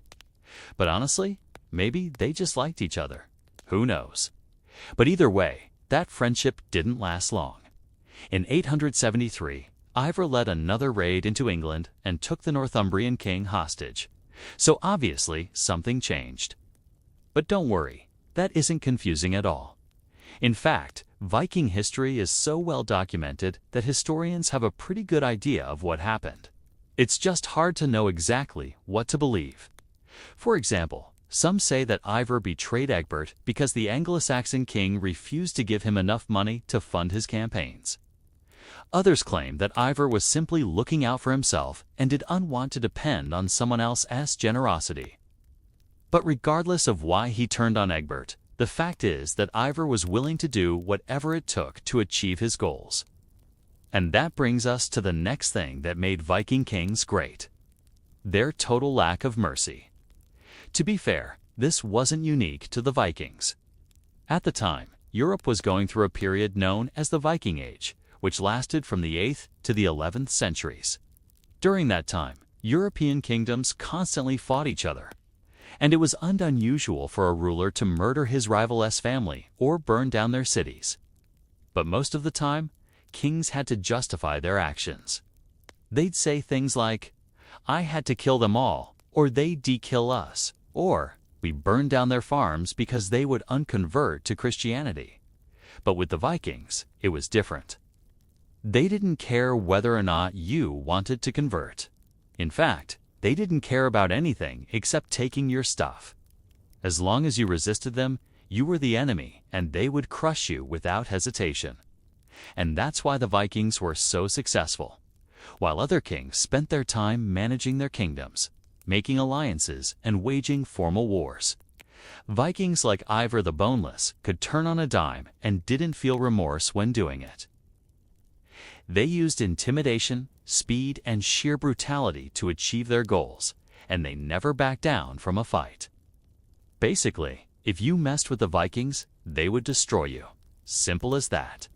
But honestly, maybe they just liked each other. Who knows? But either way, that friendship didn't last long. In 873, Ivar led another raid into England and took the Northumbrian king hostage. So obviously, something changed. But don't worry, that isn't confusing at all. In fact, Viking history is so well documented that historians have a pretty good idea of what happened. It's just hard to know exactly what to believe. For example, some say that Ivar betrayed Egbert because the Anglo-Saxon king refused to give him enough money to fund his campaigns. Others claim that Ivar was simply looking out for himself and did not want to depend on someone else's generosity. But regardless of why he turned on Egbert, the fact is that Ivar was willing to do whatever it took to achieve his goals. And that brings us to the next thing that made Viking kings great: their total lack of mercy. To be fair, this wasn't unique to the Vikings. At the time, Europe was going through a period known as the Viking Age, which lasted from the 8th to the 11th centuries. During that time, European kingdoms constantly fought each other, and it was unusual for a ruler to murder his rival's family or burn down their cities. But most of the time, kings had to justify their actions. They'd say things like, "I had to kill them all," or "they de-kill us," or "we burned down their farms because they would unconvert to Christianity." But with the Vikings, it was different. They didn't care whether or not you wanted to convert. In fact, they didn't care about anything except taking your stuff. As long as you resisted them, you were the enemy and they would crush you without hesitation. And that's why the Vikings were so successful. While other kings spent their time managing their kingdoms, making alliances, and waging formal wars, Vikings like Ivar the Boneless could turn on a dime and didn't feel remorse when doing it. They used intimidation, speed, and sheer brutality to achieve their goals, and they never backed down from a fight. Basically, if you messed with the Vikings, they would destroy you. Simple as that.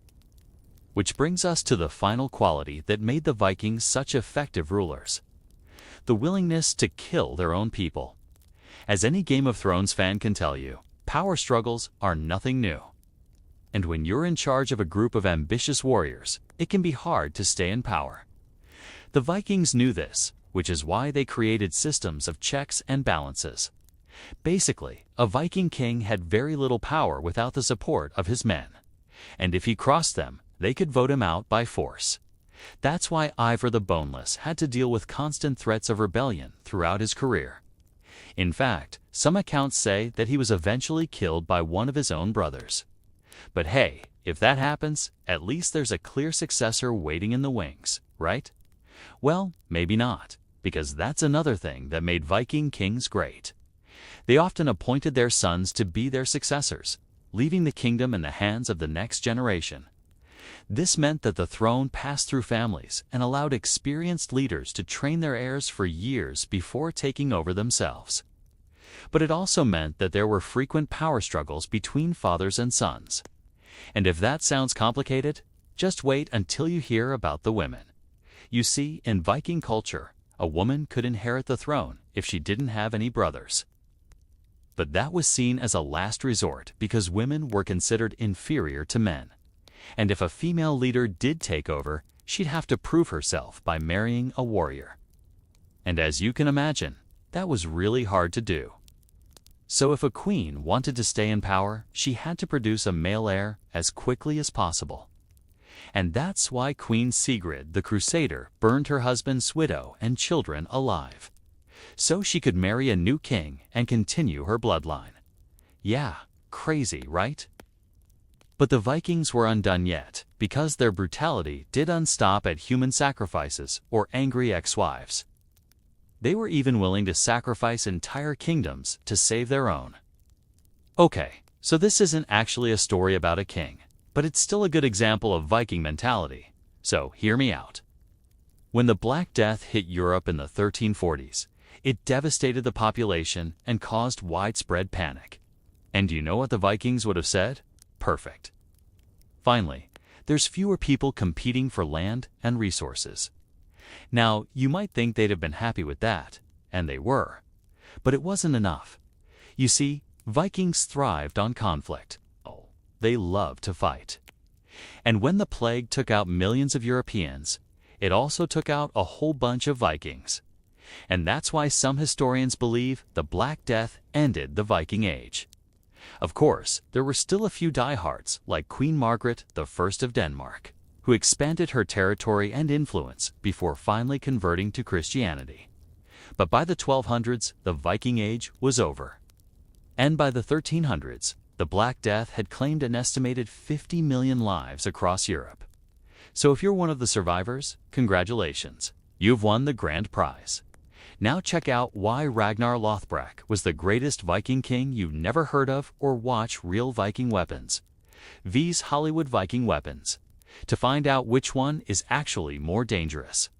Which brings us to the final quality that made the Vikings such effective rulers: the willingness to kill their own people. As any Game of Thrones fan can tell you, power struggles are nothing new. And when you're in charge of a group of ambitious warriors, it can be hard to stay in power. The Vikings knew this, which is why they created systems of checks and balances. Basically, a Viking king had very little power without the support of his men. And if he crossed them, they could vote him out by force. That's why Ivar the Boneless had to deal with constant threats of rebellion throughout his career. In fact, some accounts say that he was eventually killed by one of his own brothers. But hey, if that happens, at least there's a clear successor waiting in the wings, right? Well, maybe not, because that's another thing that made Viking kings great. They often appointed their sons to be their successors, leaving the kingdom in the hands of the next generation. This meant that the throne passed through families and allowed experienced leaders to train their heirs for years before taking over themselves. But it also meant that there were frequent power struggles between fathers and sons. And if that sounds complicated, just wait until you hear about the women. You see, in Viking culture, a woman could inherit the throne if she didn't have any brothers. But that was seen as a last resort because women were considered inferior to men. And if a female leader did take over, she'd have to prove herself by marrying a warrior. And as you can imagine, that was really hard to do. So if a queen wanted to stay in power, she had to produce a male heir as quickly as possible. And that's why Queen Sigrid the Crusader burned her husband's widow and children alive, so she could marry a new king and continue her bloodline. Yeah, crazy, right? But the Vikings were undone yet, because their brutality didn't stop at human sacrifices or angry ex-wives. They were even willing to sacrifice entire kingdoms to save their own. Okay, so this isn't actually a story about a king, but it's still a good example of Viking mentality, so hear me out. When the Black Death hit Europe in the 1340s, it devastated the population and caused widespread panic. And do you know what the Vikings would have said? Perfect. Finally, there's fewer people competing for land and resources. Now, you might think they'd have been happy with that, and they were. But it wasn't enough. You see, Vikings thrived on conflict. They loved to fight. And when the plague took out millions of Europeans, it also took out a whole bunch of Vikings. And that's why some historians believe the Black Death ended the Viking Age. Of course, there were still a few diehards like Queen Margaret I of Denmark, who expanded her territory and influence before finally converting to Christianity. But by the 1200s, the Viking Age was over. And by the 1300s, the Black Death had claimed an estimated 50 million lives across Europe. So if you're one of the survivors, congratulations, you've won the grand prize. Now check out why Ragnar Lothbrok was the greatest Viking king you've never heard of, or watch Real Viking Weapons, vs Hollywood Viking Weapons, to find out which one is actually more dangerous.